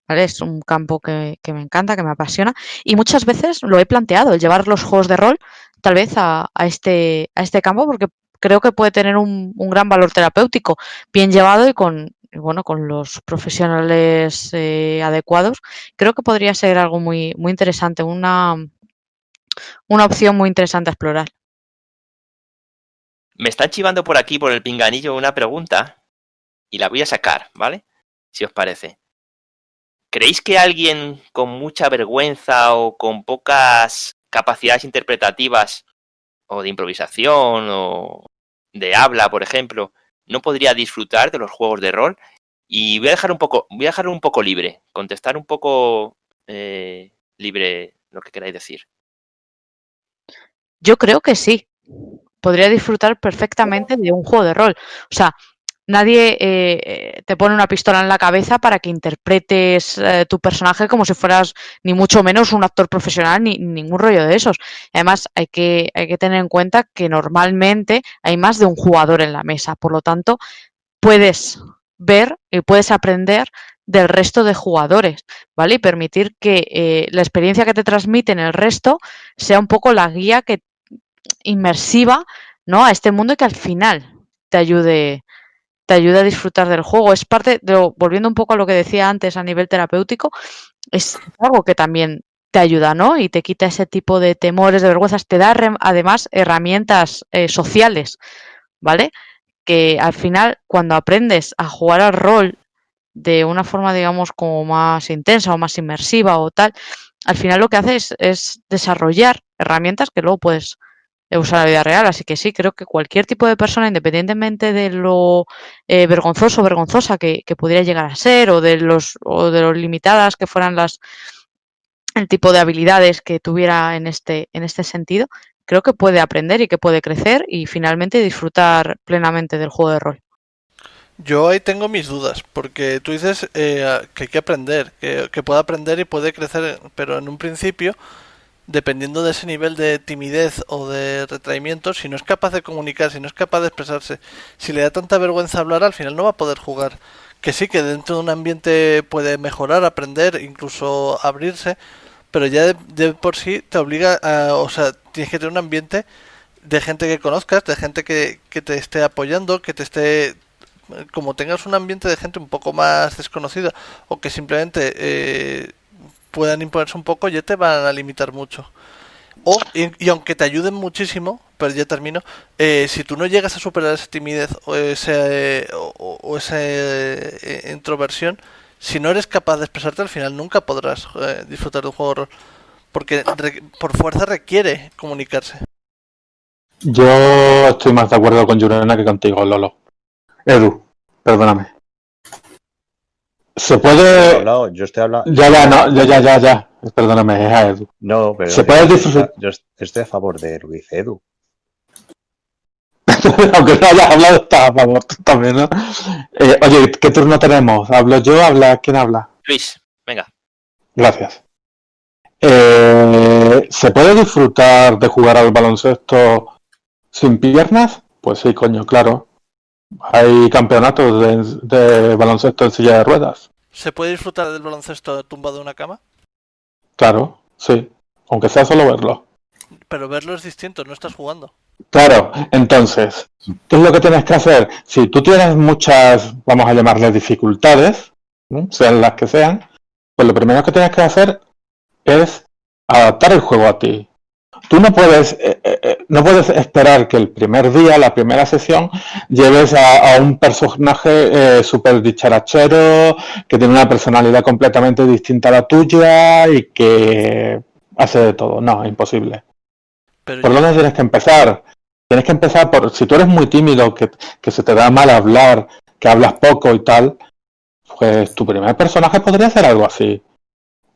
¿Vale? Es un campo que me encanta, que me apasiona y muchas veces lo he planteado, el llevar los juegos de rol tal vez a este campo porque creo que puede tener un gran valor terapéutico, bien llevado y con los profesionales adecuados. Creo que podría ser algo muy, muy interesante, una opción muy interesante a explorar. Me están chivando por aquí, por el pinganillo, una pregunta y la voy a sacar, ¿vale? Si os parece. ¿Creéis que alguien con mucha vergüenza o con pocas capacidades interpretativas o de improvisación o de habla, por ejemplo, no podría disfrutar de los juegos de rol? Y voy a dejar un poco libre, contestar un poco libre lo que queráis decir. Yo creo que sí. Podría disfrutar perfectamente de un juego de rol. O sea, nadie te pone una pistola en la cabeza para que interpretes tu personaje como si fueras ni mucho menos un actor profesional ni ningún rollo de esos. Además, hay que tener en cuenta que normalmente hay más de un jugador en la mesa. Por lo tanto, puedes ver y puedes aprender del resto de jugadores, ¿vale? Y permitir que la experiencia que te transmiten el resto sea un poco la guía inmersiva, ¿no? A este mundo y que al final te ayude a disfrutar del juego. Es parte de, volviendo un poco a lo que decía antes a nivel terapéutico, es algo que también te ayuda, ¿no? Y te quita ese tipo de temores, de vergüenzas, te da además herramientas sociales, ¿vale? Que al final, cuando aprendes a jugar al rol de una forma, digamos, como más intensa o más inmersiva o tal, al final lo que haces es desarrollar herramientas que luego puedes usar en la vida real. Así que sí, creo que cualquier tipo de persona, independientemente de lo vergonzoso o vergonzosa que pudiera llegar a ser o de los limitadas que fueran el tipo de habilidades que tuviera en este sentido, creo que puede aprender y que puede crecer y finalmente disfrutar plenamente del juego de rol. Yo ahí tengo mis dudas, porque tú dices que hay que aprender, que puede aprender y puede crecer, pero en un principio, dependiendo de ese nivel de timidez o de retraimiento, si no es capaz de comunicar, si no es capaz de expresarse, si le da tanta vergüenza hablar, al final no va a poder jugar. Que sí, que dentro de un ambiente puede mejorar, aprender, incluso abrirse, pero ya de por sí te obliga a, o sea, tienes que tener un ambiente de gente que conozcas, de gente que te esté apoyando, que te esté, como tengas un ambiente de gente un poco más desconocida o que simplemente puedan imponerse un poco, ya te van a limitar mucho. Y aunque te ayuden muchísimo, pero ya termino, si tú no llegas a superar esa timidez o esa introversión, si no eres capaz de expresarte, al final nunca podrás disfrutar de un juego de rol, porque por fuerza requiere comunicarse. Yo estoy más de acuerdo con Jurena que contigo, Lolo. Edu, perdóname. Se puede... Yo estoy hablando... Ya. Perdóname, es a Edu. No, pero se puede disfrutar... Yo estoy a favor de lo que dice Edu. Aunque no hayas hablado, estás a favor tú también, ¿no? Oye, ¿qué turno tenemos? ¿Hablo yo? ¿Quién habla? Luis, venga. Gracias. ¿Se puede disfrutar de jugar al baloncesto sin piernas? Pues sí, coño, claro. Hay campeonatos de baloncesto en silla de ruedas. ¿Se puede disfrutar del baloncesto tumbado en una cama? Claro, sí. Aunque sea solo verlo. Pero verlo es distinto, no estás jugando. Claro, entonces, ¿qué es lo que tienes que hacer? Si tú tienes muchas, vamos a llamarle dificultades, ¿no? Sean las que sean, pues lo primero que tienes que hacer es adaptar el juego a ti. Tú no puedes esperar que el primer día, la primera sesión, lleves a un personaje súper dicharachero, que tiene una personalidad completamente distinta a la tuya y que hace de todo. No, imposible. Pero ¿Por dónde tienes que empezar? Tienes que empezar por, si tú eres muy tímido, que se te da mal hablar, que hablas poco y tal, pues tu primer personaje podría ser algo así.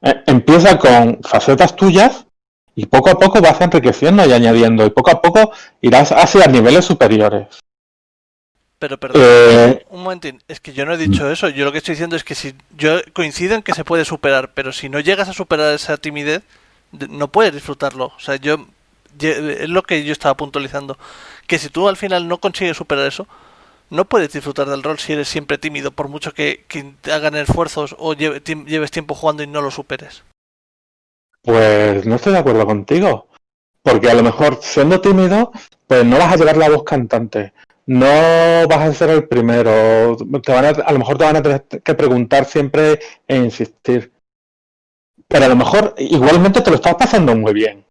Empieza con facetas tuyas Y poco a poco vas enriqueciendo y añadiendo, y poco a poco irás hacia niveles superiores. Pero perdón, un momentín, es que yo no he dicho eso, yo lo que estoy diciendo es que si yo coincido en que se puede superar, pero si no llegas a superar esa timidez, no puedes disfrutarlo. O sea, es lo que yo estaba puntualizando, que si tú al final no consigues superar eso, no puedes disfrutar del rol si eres siempre tímido, por mucho que te hagan esfuerzos o lleves tiempo jugando y no lo superes. Pues no estoy de acuerdo contigo. Porque a lo mejor siendo tímido, pues no vas a llevar la voz cantante. No vas a ser el primero. A lo mejor te van a tener que preguntar siempre e insistir. Pero a lo mejor igualmente te lo estás pasando muy bien.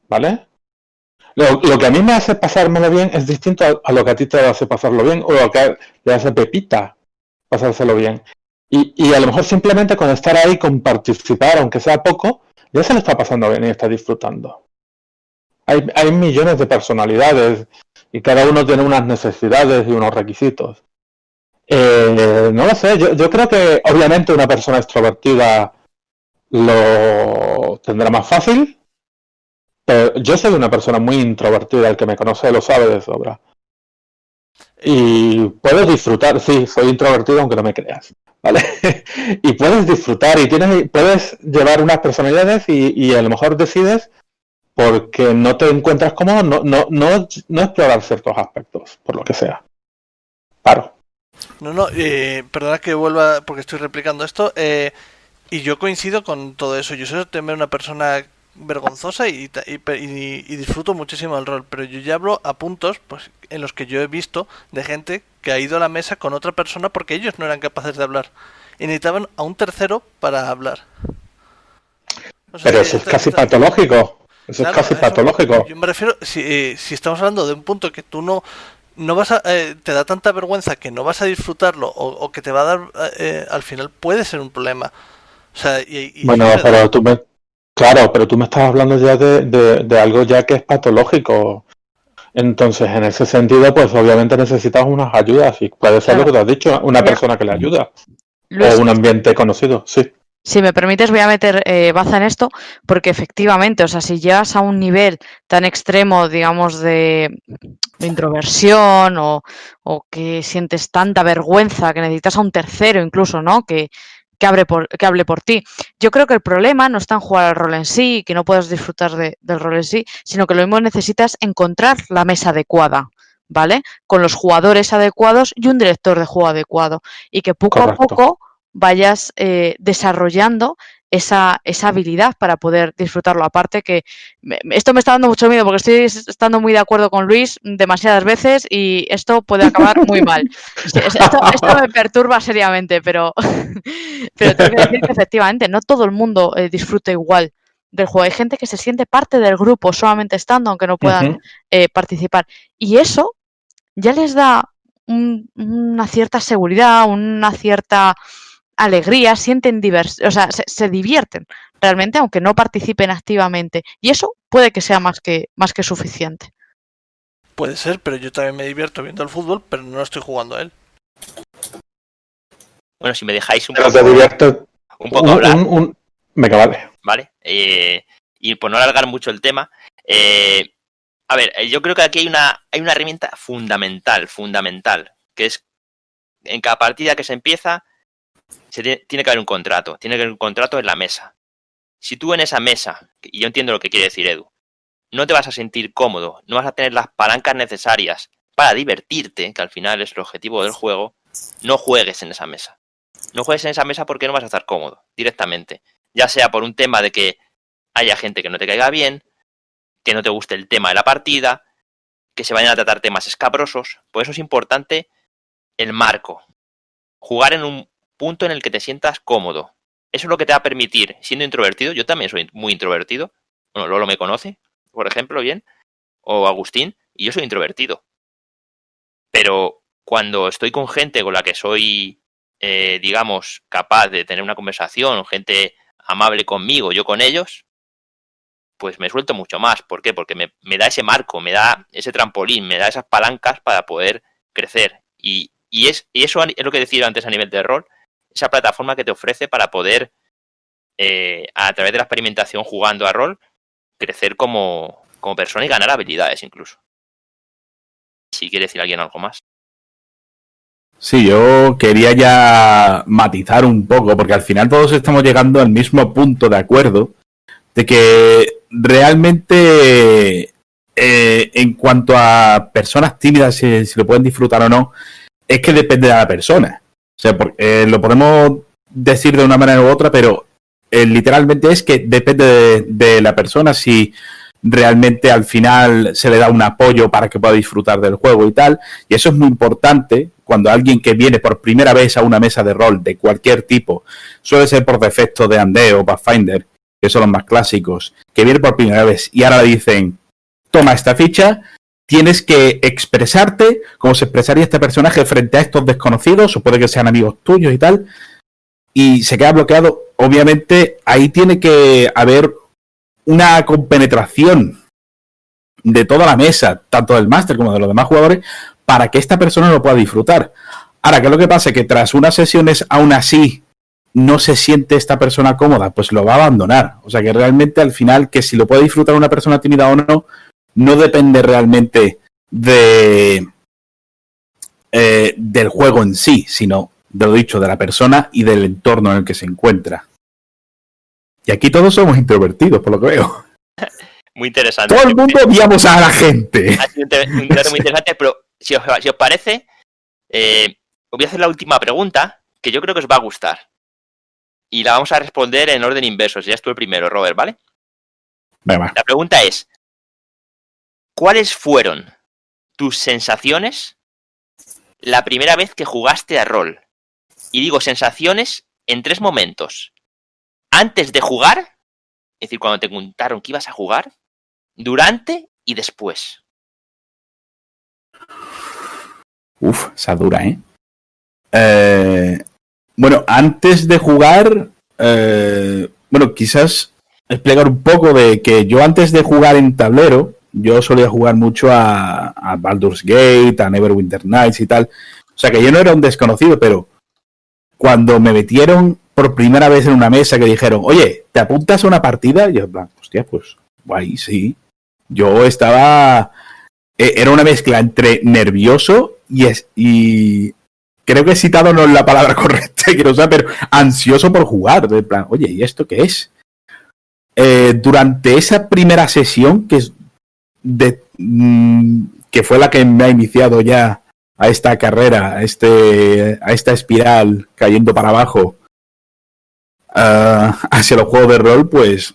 ¿Vale? Lo que a mí me hace pasármelo bien es distinto a lo que a ti te hace pasarlo bien o lo que le hace a Pepita pasárselo bien. Y a lo mejor simplemente con estar ahí, con participar, aunque sea poco, ya se lo está pasando bien y está disfrutando. Hay millones de personalidades y cada uno tiene unas necesidades y unos requisitos. No lo sé, yo creo que obviamente una persona extrovertida lo tendrá más fácil, pero yo soy una persona muy introvertida, el que me conoce lo sabe de sobra. Y puedes disfrutar, sí, soy introvertido aunque no me creas, ¿vale? Y puedes disfrutar y puedes llevar unas personalidades y a lo mejor decides porque no te encuentras cómodo, no explorar ciertos aspectos, por lo que sea. Paro. No, perdona que vuelva porque estoy replicando esto. Y yo coincido con todo eso. Yo soy también una persona vergonzosa y disfruto muchísimo del rol. Pero yo ya hablo a puntos pues en los que yo he visto de gente que ha ido a la mesa con otra persona porque ellos no eran capaces de hablar. Y necesitaban a un tercero para hablar. O sea, pero eso es casi patológico. Eso claro, es casi patológico. Yo me refiero, si estamos hablando de un punto que tú no vas a, te da tanta vergüenza que no vas a disfrutarlo o que te va a dar, al final puede ser un problema. O sea, Bueno, pero claro, pero tú me estás hablando ya de algo ya que es patológico. Entonces, en ese sentido, pues obviamente necesitas unas ayudas y puede ser Claro. lo que te has dicho, una Mira, persona que le ayuda Luis, o un ambiente conocido, sí. si me permites, voy a meter baza en esto, porque efectivamente, o sea, si llegas a un nivel tan extremo, digamos, de introversión o que sientes tanta vergüenza que necesitas a un tercero incluso, ¿no? Que hable por ti. Yo creo que el problema no está en jugar al rol en sí, que no puedas disfrutar del rol en sí, sino que lo mismo necesitas encontrar la mesa adecuada, ¿vale? Con los jugadores adecuados y un director de juego adecuado. Y que poco a poco vayas desarrollando esa habilidad para poder disfrutarlo. Aparte que esto me está dando mucho miedo porque estoy estando muy de acuerdo con Luis demasiadas veces y esto puede acabar muy mal. Esto me perturba seriamente, pero tengo que decir que efectivamente no todo el mundo disfruta igual del juego. Hay gente que se siente parte del grupo solamente estando, aunque no puedan participar. Y eso ya les da una cierta seguridad, una cierta alegría, sienten diversión, o sea, se divierten realmente, aunque no participen activamente. Y eso puede que sea más que suficiente. Puede ser, pero yo también me divierto viendo el fútbol, pero no estoy jugando a él. Bueno, si me dejáis un poco hablar. Venga, vale. ¿Vale? Y por no alargar mucho el tema, a ver, yo creo que aquí hay una herramienta fundamental, que es en cada partida que se empieza, tiene que haber un contrato, en la mesa. Si tú en esa mesa, y yo entiendo lo que quiere decir Edu, no te vas a sentir cómodo, no vas a tener las palancas necesarias para divertirte, que al final es el objetivo del juego, no juegues en esa mesa. No juegues en esa mesa porque no vas a estar cómodo, directamente. Ya sea por un tema de que haya gente que no te caiga bien, que no te guste el tema de la partida, que se vayan a tratar temas escabrosos. Por eso es importante el marco. Jugar en un punto en el que te sientas cómodo. Eso es lo que te va a permitir, siendo introvertido, yo también soy muy introvertido, bueno, Lolo me conoce, por ejemplo, bien, o Agustín, y yo soy introvertido. Pero cuando estoy con gente con la que soy, digamos, capaz de tener una conversación, gente amable conmigo, yo con ellos, pues me suelto mucho más. ¿Por qué? Porque me da ese marco, me da ese trampolín, me da esas palancas para poder crecer. Y eso es lo que decía antes a nivel de rol, esa plataforma que te ofrece para poder, a través de la experimentación jugando a rol, crecer como persona y ganar habilidades incluso. Si quiere decir alguien algo más. Sí, yo quería ya matizar un poco, porque al final todos estamos llegando al mismo punto de acuerdo, de que realmente en cuanto a personas tímidas, si lo pueden disfrutar o no, es que depende de la persona. O sea, lo podemos decir de una manera u otra, pero literalmente es que depende de la persona si realmente al final se le da un apoyo para que pueda disfrutar del juego y tal. Y eso es muy importante cuando alguien que viene por primera vez a una mesa de rol de cualquier tipo, suele ser por defecto de Undead o Pathfinder, que son los más clásicos, que viene por primera vez y ahora le dicen, toma esta ficha, tienes que expresarte como se expresaría este personaje frente a estos desconocidos, o puede que sean amigos tuyos y tal, y se queda bloqueado. Obviamente ahí tiene que haber una compenetración de toda la mesa, tanto del máster como de los demás jugadores, para que esta persona lo pueda disfrutar. Ahora, ¿qué es lo que pasa? Que tras unas sesiones aún así no se siente esta persona cómoda, pues lo va a abandonar. O sea que realmente al final, que si lo puede disfrutar una persona tímida o no, no depende realmente del juego en sí, sino, de lo dicho, de la persona y del entorno en el que se encuentra. Y aquí todos somos introvertidos, por lo que veo. Muy interesante. Todo el mundo odiamos a la gente. Ha sido un debate muy interesante, pero si os parece, os voy a hacer la última pregunta, que yo creo que os va a gustar. Y la vamos a responder en orden inverso. Ya estuve primero, Robert, ¿vale? Venga. La pregunta es, ¿cuáles fueron tus sensaciones la primera vez que jugaste a rol? Y digo sensaciones en 3 momentos. Antes de jugar, es decir, cuando te contaron que ibas a jugar, durante y después. Uf, esa dura, bueno, antes de jugar, bueno, quizás explicar un poco de que yo antes de jugar en tablero, yo solía jugar mucho a Baldur's Gate, a Neverwinter Nights y tal. O sea que yo no era un desconocido, pero cuando me metieron por primera vez en una mesa que dijeron, oye, ¿te apuntas a una partida? Y yo, hostia, pues guay, sí. Yo estaba... Era una mezcla entre nervioso y creo que he citado no es la palabra correcta, quiero saber, pero ansioso por jugar. De plan, oye, ¿y esto qué es? Durante esa primera sesión, que fue la que me ha iniciado ya a esta carrera, a esta espiral cayendo para abajo hacia los juegos de rol, pues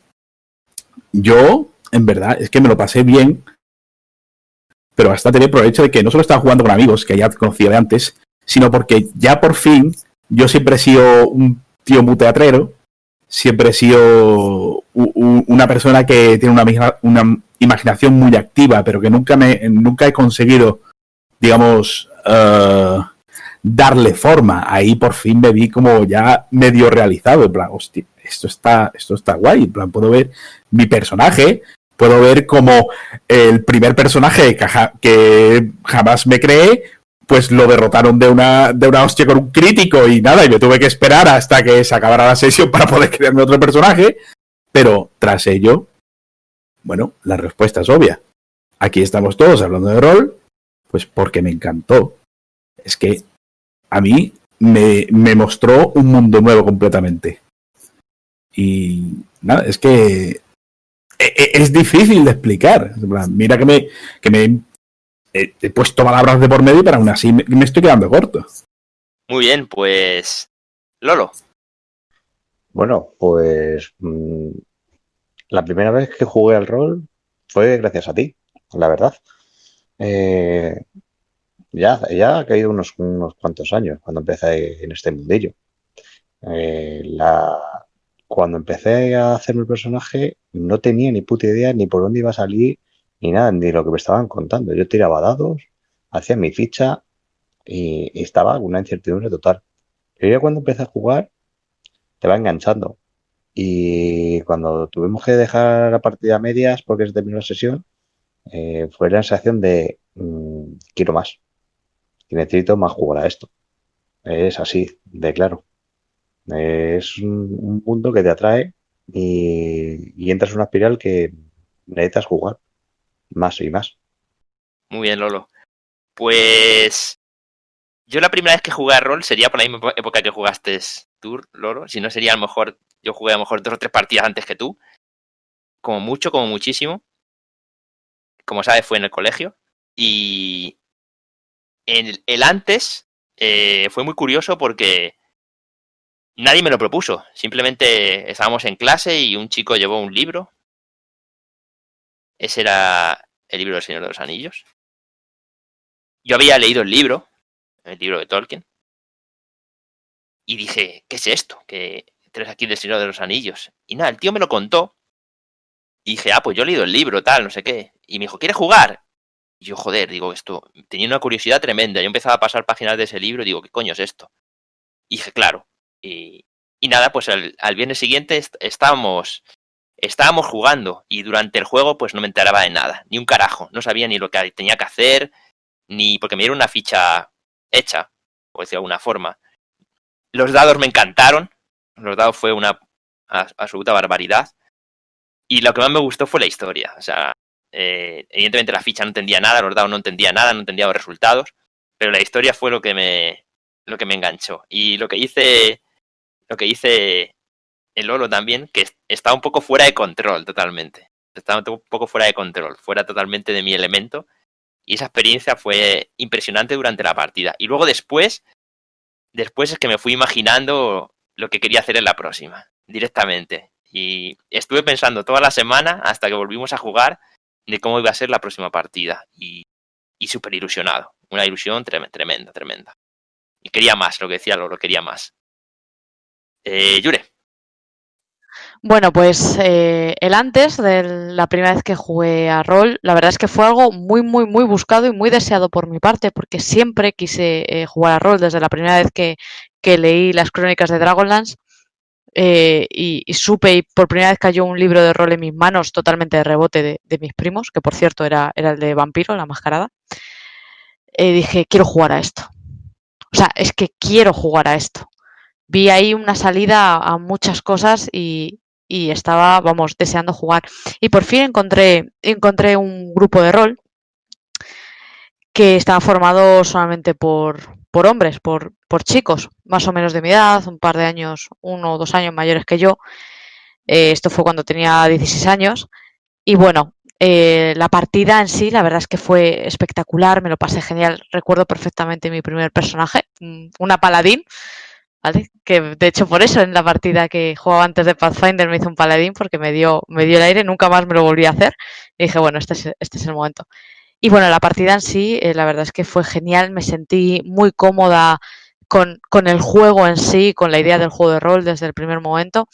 yo, en verdad, es que me lo pasé bien, pero bastante bien por el hecho de que no solo estaba jugando con amigos que ya conocía de antes, sino porque ya por fin yo siempre he sido un tío muy teatrero, siempre he sido una persona que tiene una imaginación muy activa, pero que nunca he conseguido, digamos, darle forma. Ahí por fin me vi como ya medio realizado, en plan, hostia, esto está guay, en plan, puedo ver mi personaje, puedo ver como el primer personaje que jamás me creé, pues lo derrotaron de una hostia con un crítico y nada, y me tuve que esperar hasta que se acabara la sesión para poder crearme otro personaje, pero tras ello, bueno, la respuesta es obvia. Aquí estamos todos hablando de rol, pues porque me encantó. Es que a mí me mostró un mundo nuevo completamente. Y nada, es que es difícil de explicar. Mira que me he puesto palabras de por medio, pero aún así me estoy quedando corto. Muy bien, pues... Lolo. Bueno, pues la primera vez que jugué al rol fue gracias a ti, la verdad. Ya ha caído unos cuantos años cuando empecé en este mundillo. Cuando empecé a hacerme el personaje no tenía ni puta idea ni por dónde iba a salir ni nada, ni lo que me estaban contando. Yo tiraba dados, hacía mi ficha y estaba con una incertidumbre total. Pero ya cuando empecé a jugar te va enganchando. Y cuando tuvimos que dejar la partida a medias porque se terminó la sesión, fue la sensación de quiero más. Y necesito más jugar a esto. Es así, de claro. Es un mundo que te atrae y entras en una espiral que necesitas jugar más y más. Muy bien, Lolo. Pues yo la primera vez que jugué a rol sería por la misma época que jugaste tú, Lolo. Si no sería a lo mejor, yo jugué a lo mejor 2 o 3 partidas antes que tú. Como mucho, como muchísimo. Como sabes, fue en el colegio. Y el antes fue muy curioso porque nadie me lo propuso. Simplemente estábamos en clase y un chico llevó un libro. Ese era el libro del Señor de los Anillos. Yo había leído el libro de Tolkien. Y dije, ¿qué es esto? Que traes aquí del Señor de los Anillos. Y nada, el tío me lo contó. Y dije, pues yo he leído el libro, tal, no sé qué. Y me dijo, ¿quieres jugar? Y yo, joder, digo, esto, tenía una curiosidad tremenda. Yo empezaba a pasar páginas de ese libro y digo, ¿qué coño es esto? Y dije, claro. Y nada, pues al viernes siguiente estábamos jugando. Y durante el juego, pues no me enteraba de nada. Ni un carajo. No sabía ni lo que tenía que hacer. Ni porque me dieron una ficha hecha, por decirlo de alguna forma. Los dados me encantaron. Los dados fue una absoluta barbaridad. Y lo que más me gustó fue la historia. O sea, evidentemente la ficha no entendía nada, los dados no entendía nada, no entendía los resultados. Pero la historia fue lo que me enganchó. Y lo que hice el Lolo también, que estaba un poco fuera de control totalmente. Estaba un poco fuera de control, fuera totalmente de mi elemento. Y esa experiencia fue impresionante durante la partida. Y luego después es que me fui imaginando lo que quería hacer en la próxima, directamente. Y estuve pensando toda la semana, hasta que volvimos a jugar, de cómo iba a ser la próxima partida. Y súper ilusionado. Una ilusión tremenda, tremenda. Y quería más, lo que decía Lolo, quería más. Yure. Bueno, pues el antes de la primera vez que jugué a rol, la verdad es que fue algo muy, muy, muy buscado y muy deseado por mi parte, porque siempre quise jugar a rol desde la primera vez que leí las crónicas de Dragonlance. Y supe, y por primera vez cayó un libro de rol en mis manos totalmente de rebote de mis primos, que por cierto era el de Vampiro, la mascarada. Dije, quiero jugar a esto. O sea, es que quiero jugar a esto. Vi ahí una salida a muchas cosas y estaba, vamos, deseando jugar. Y por fin encontré un grupo de rol que estaba formado solamente por hombres, por chicos, más o menos de mi edad, un par de años, 1 o 2 años mayores que yo. Esto fue cuando tenía 16 años. Y bueno, la partida en sí, la verdad es que fue espectacular, me lo pasé genial. Recuerdo perfectamente mi primer personaje, una paladín, ¿vale? Que de hecho por eso en la partida que jugaba antes de Pathfinder me hizo un paladín, porque me dio el aire, nunca más me lo volví a hacer. Y dije, bueno, este es el momento. Y bueno, la partida en sí, la verdad es que fue genial, me sentí muy cómoda con el juego en sí, con la idea del juego de rol desde el primer momento.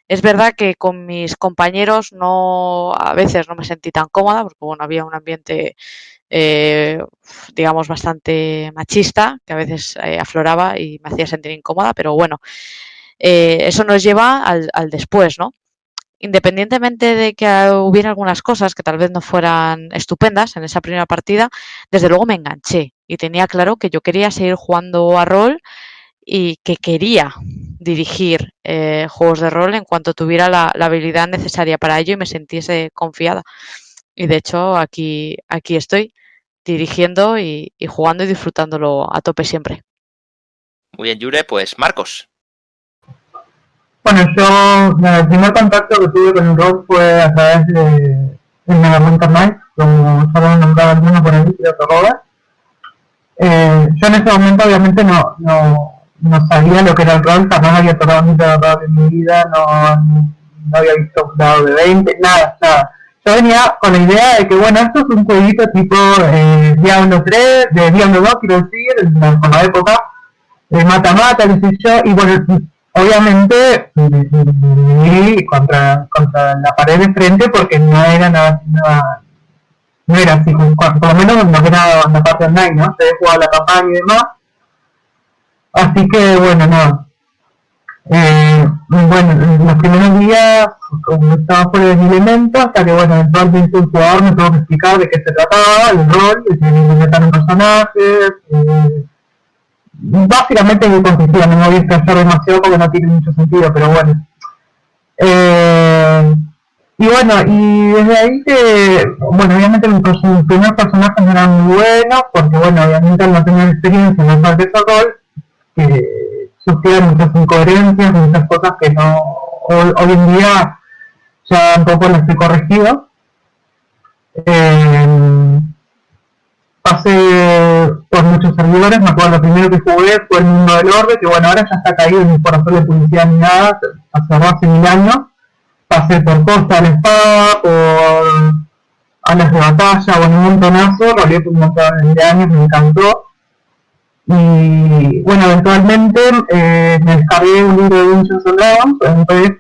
Es verdad que con mis compañeros a veces no me sentí tan cómoda, porque bueno, había un ambiente, digamos, bastante machista, que a veces afloraba y me hacía sentir incómoda, pero bueno, eso nos lleva al después, ¿no? Independientemente de que hubiera algunas cosas que tal vez no fueran estupendas en esa primera partida, desde luego me enganché y tenía claro que yo quería seguir jugando a rol y que quería dirigir juegos de rol en cuanto tuviera la habilidad necesaria para ello y me sintiese confiada. Y de hecho aquí estoy dirigiendo y jugando y disfrutándolo a tope siempre. Muy bien, Yure, pues Marcos. Bueno, yo, el primer contacto que tuve con el rol fue a través de Neverwinter Nights, como solo nombraba alguno por ahí, creo que Robert. Yo en ese momento obviamente no sabía lo que era el rol, jamás había tocado un dado de rol en mi vida, no había visto un dado de 20, nada. Yo venía con la idea de que, bueno, esto es un jueguito tipo Diablo 3, de Diablo 2, quiero decir, por la época, mata-mata, qué sé yo, y bueno, obviamente y contra la pared de frente porque no era nada, no era así, por lo menos no era la parte online, ¿no? Se había jugado la campaña y demás, así que bueno, nada. Bueno, en los primeros días como estaba fuera de mi elemento, hasta que bueno, eventualmente un jugador me tuvo que explicar de qué se trataba, el rol, que se inventaron personajes, básicamente muy consistía, no me voy a expresar demasiado porque no tiene mucho sentido, pero bueno. Y bueno, y desde ahí que, bueno, obviamente mis primeros personajes eran muy buenos, porque bueno, obviamente al no tener experiencia en el Dark Souls, que sufrieron muchas incoherencias, muchas cosas que no, hoy en día ya un poco las he corregido. Pasé por muchos servidores, me acuerdo, lo primero que jugué fue el mundo del orbe, que bueno, ahora ya está caído, ni por hacerle publicidad ni nada, hace 1000 años. Pasé por Costa del Espada, por Alas de Batalla, bueno, un montonazo, lo hablé por un montón de años, me encantó. Y bueno, eventualmente me descargué un libro de Dungeons and Dragons en un PDF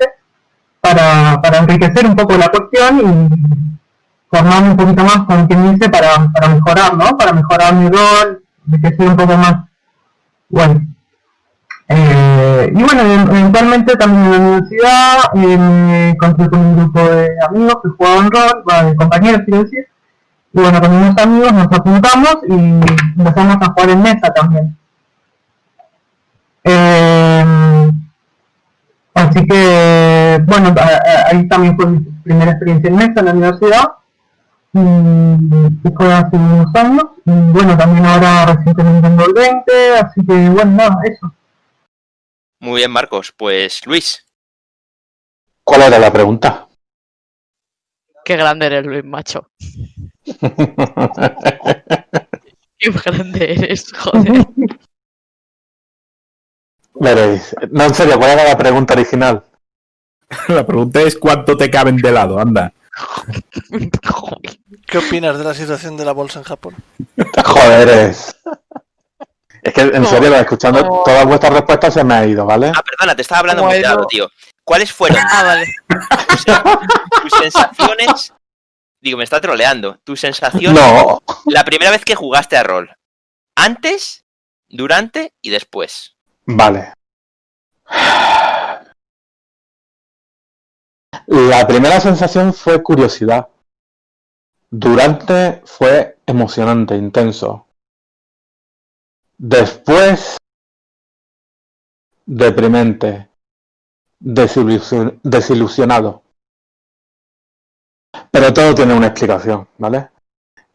para enriquecer un poco la cuestión y formarme un poquito más, con quien dice, para mejorar, ¿no? Para mejorar mi rol, enriquecer un poco más. Bueno. Y bueno, eventualmente también en la universidad me encontré con un grupo de amigos que jugaban rol, de compañeros quiero decir, y bueno, con unos amigos nos apuntamos y empezamos a jugar en mesa también. Así que, bueno, ahí también fue mi primera experiencia en mesa en la universidad, y fue hace unos años, y bueno, también ahora recientemente tengo el 20, así que bueno, nada, eso. Muy bien, Marcos. Pues Luis. ¿Cuál era la pregunta? Qué grande eres, Luis, macho. Qué grande eres, joder. Veréis. No, en serio, ¿cuál era la pregunta original? La pregunta es ¿cuánto te caben de lado? Anda. ¿Qué opinas de la situación de la bolsa en Japón? Joder, es que en serio, escuchando todas vuestras respuestas se me ha ido, ¿vale? Ah, perdona, te estaba hablando Bueno. muy claro, tío. ¿Cuáles fueron Vale. tus sensaciones? Digo, me está troleando. Tus sensaciones No. la primera vez que jugaste a rol. Antes, durante y después. Vale. La primera sensación fue curiosidad. Durante fue emocionante, intenso. Después, deprimente, desilusionado. Pero todo tiene una explicación, ¿vale?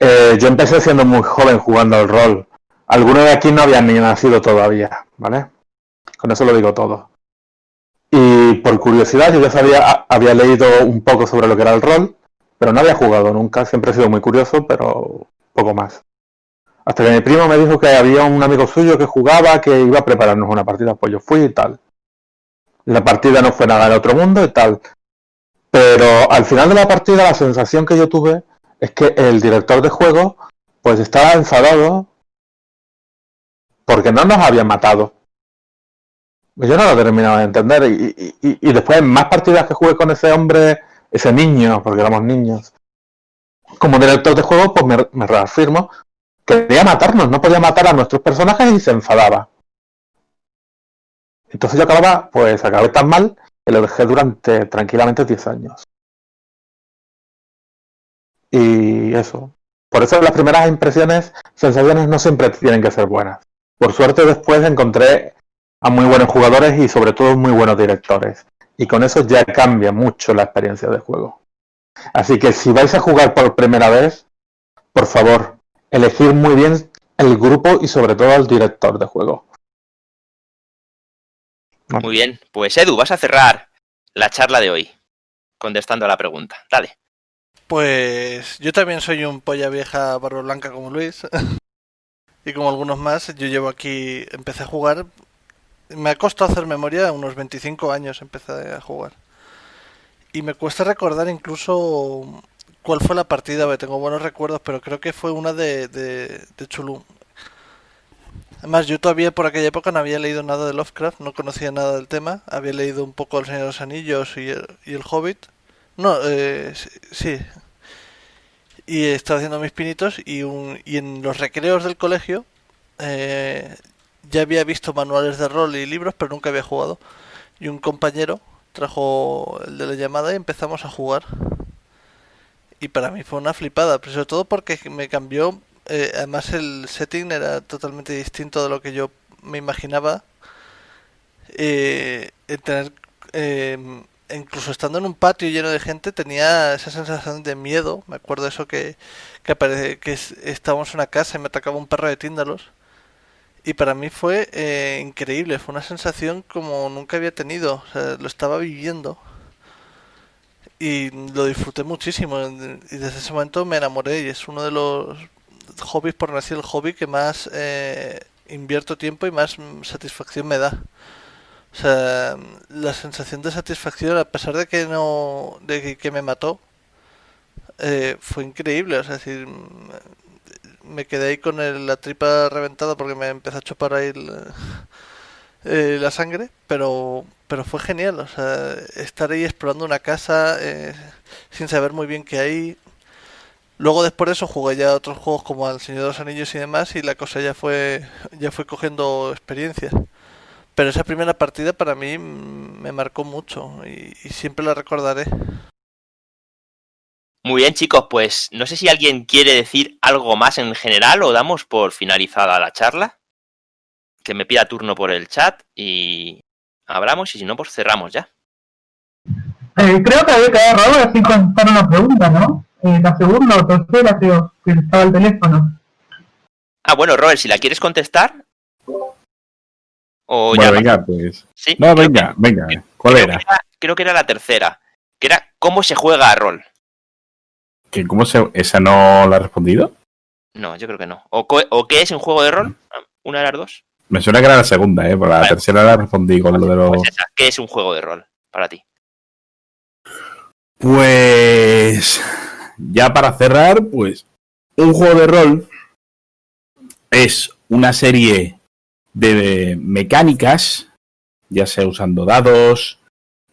Yo empecé siendo muy joven jugando al rol. Algunos de aquí no habían ni nacido todavía, ¿vale? Con eso lo digo todo. Y por curiosidad yo ya había leído un poco sobre lo que era el rol, pero no había jugado nunca. Siempre he sido muy curioso, pero poco más. Hasta que mi primo me dijo que había un amigo suyo que jugaba, que iba a prepararnos una partida, pues yo fui y tal. La partida no fue nada del otro mundo y tal. Pero al final de la partida la sensación que yo tuve es que el director de juego pues estaba enfadado porque no nos habían matado. Yo no lo terminaba de entender y después en más partidas que jugué con ese hombre, ese niño, porque éramos niños, como director de juego pues me reafirmo que quería matarnos, no podía matar a nuestros personajes y se enfadaba. Entonces yo acabé tan mal que lo dejé durante tranquilamente 10 años. Y eso. Por eso las primeras sensaciones no siempre tienen que ser buenas. Por suerte después encontré a muy buenos jugadores y sobre todo muy buenos directores. Y con eso ya cambia mucho la experiencia de juego. Así que si vais a jugar por primera vez, por favor, elegid muy bien el grupo y sobre todo al director de juego. Muy bien. Pues Edu, vas a cerrar la charla de hoy contestando a la pregunta. Dale. Pues yo también soy un polla vieja barba blanca como Luis. Y como algunos más, yo llevo aquí, empecé a jugar, me ha costado hacer memoria, unos 25 años empecé a jugar. Y me cuesta recordar incluso cuál fue la partida, porque tengo buenos recuerdos, pero creo que fue una de Chulum. Además, yo todavía por aquella época no había leído nada de Lovecraft, no conocía nada del tema, había leído un poco El Señor de los Anillos y el Hobbit. No, sí. Y estaba haciendo mis pinitos y en los recreos del colegio ya había visto manuales de rol y libros, pero nunca había jugado. Y un compañero trajo el de la llamada y empezamos a jugar. Y para mí fue una flipada, pero sobre todo porque me cambió. Además el setting era totalmente distinto de lo que yo me imaginaba. El tener incluso estando en un patio lleno de gente, tenía esa sensación de miedo. Me acuerdo eso estábamos en una casa y me atacaba un perro de Tíndalos. Y para mí fue increíble, fue una sensación como nunca había tenido. O sea, lo estaba viviendo y lo disfruté muchísimo. Y desde ese momento me enamoré y es uno de los hobbies, por no decir el hobby, que más invierto tiempo y más satisfacción me da. O sea, la sensación de satisfacción, a pesar de que no, que me mató, fue increíble. O sea, es decir, me quedé ahí con la tripa reventada porque me empezó a chupar ahí la sangre, pero fue genial. O sea, estar ahí explorando una casa sin saber muy bien qué hay. Luego después de eso jugué ya otros juegos como El Señor de los Anillos y demás y la cosa ya fue cogiendo experiencia. Pero esa primera partida para mí me marcó mucho y siempre la recordaré. Muy bien, chicos, pues no sé si alguien quiere decir algo más en general o damos por finalizada la charla. Que me pida turno por el chat y abramos y si no, pues cerramos ya. Creo que había quedado Raúl así contestar una pregunta, ¿no? La segunda o tercera creo que estaba el teléfono. Ah, bueno, Robert, si la quieres contestar. O Bueno, ya venga, pues. Sí, No, venga. ¿Cuál era? Creo que era la tercera. Que era ¿cómo se juega a rol? ¿Esa no la ha respondido? No, yo creo que no. ¿O qué es un juego de rol? ¿Una de las dos? Me suena que era la segunda, por la tercera la respondí con lo de los... Pues esa, ¿qué es un juego de rol para ti? Pues... Ya para cerrar, pues... Un juego de rol es una serie de mecánicas, ya sea usando dados,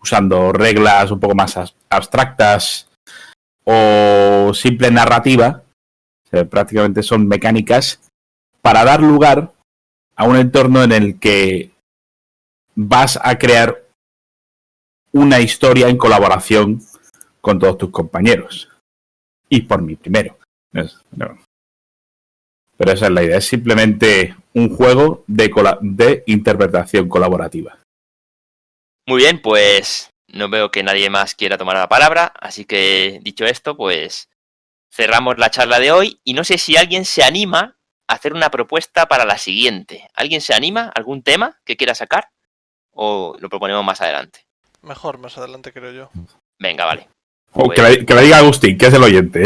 usando reglas un poco más abstractas o simple narrativa, o sea, prácticamente son mecánicas para dar lugar a un entorno en el que vas a crear una historia en colaboración con todos tus compañeros. Y por mí primero. No. Pero esa es la idea, es simplemente un juego de interpretación colaborativa. Muy bien, pues no veo que nadie más quiera tomar la palabra, así que dicho esto, pues cerramos la charla de hoy y no sé si alguien se anima a hacer una propuesta para la siguiente. ¿Alguien se anima? ¿Algún tema que quiera sacar? ¿O lo proponemos más adelante? Mejor, más adelante creo yo. Venga, vale. O Pues... que la diga Agustín, que es el oyente.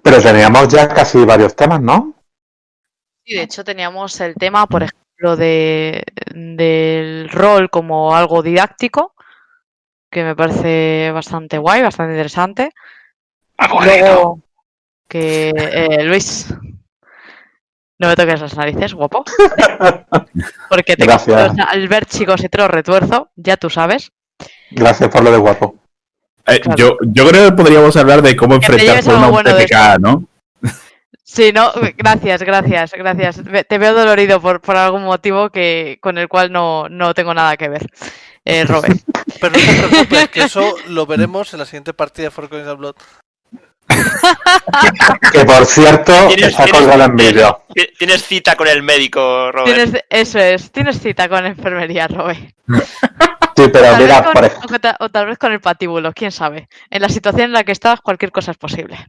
Pero teníamos ya casi varios temas, ¿no? Sí, de hecho teníamos el tema, por ejemplo, del rol como algo didáctico, que me parece bastante guay, bastante interesante. Luego, que Luis, no me toques las narices, guapo. Porque Gracias. al ver chicos y te lo retuerzo, ya tú sabes. Gracias por lo de guapo. Claro. Yo creo que podríamos hablar de cómo Que te enfrentarse lleves a algo una bueno de UTFK, ¿no? Sí, no, gracias. Te veo dolorido por algún motivo con el cual no tengo nada que ver, Robert. Pero no te preocupes, que eso lo veremos en la siguiente partida de For Coins and Blood. Que por cierto, está colgado en vídeo. Tienes cita con el médico, Robert. Tienes cita con enfermería, Robert. Sí, pero mira, O tal vez con el patíbulo, quién sabe. En la situación en la que estás, cualquier cosa es posible.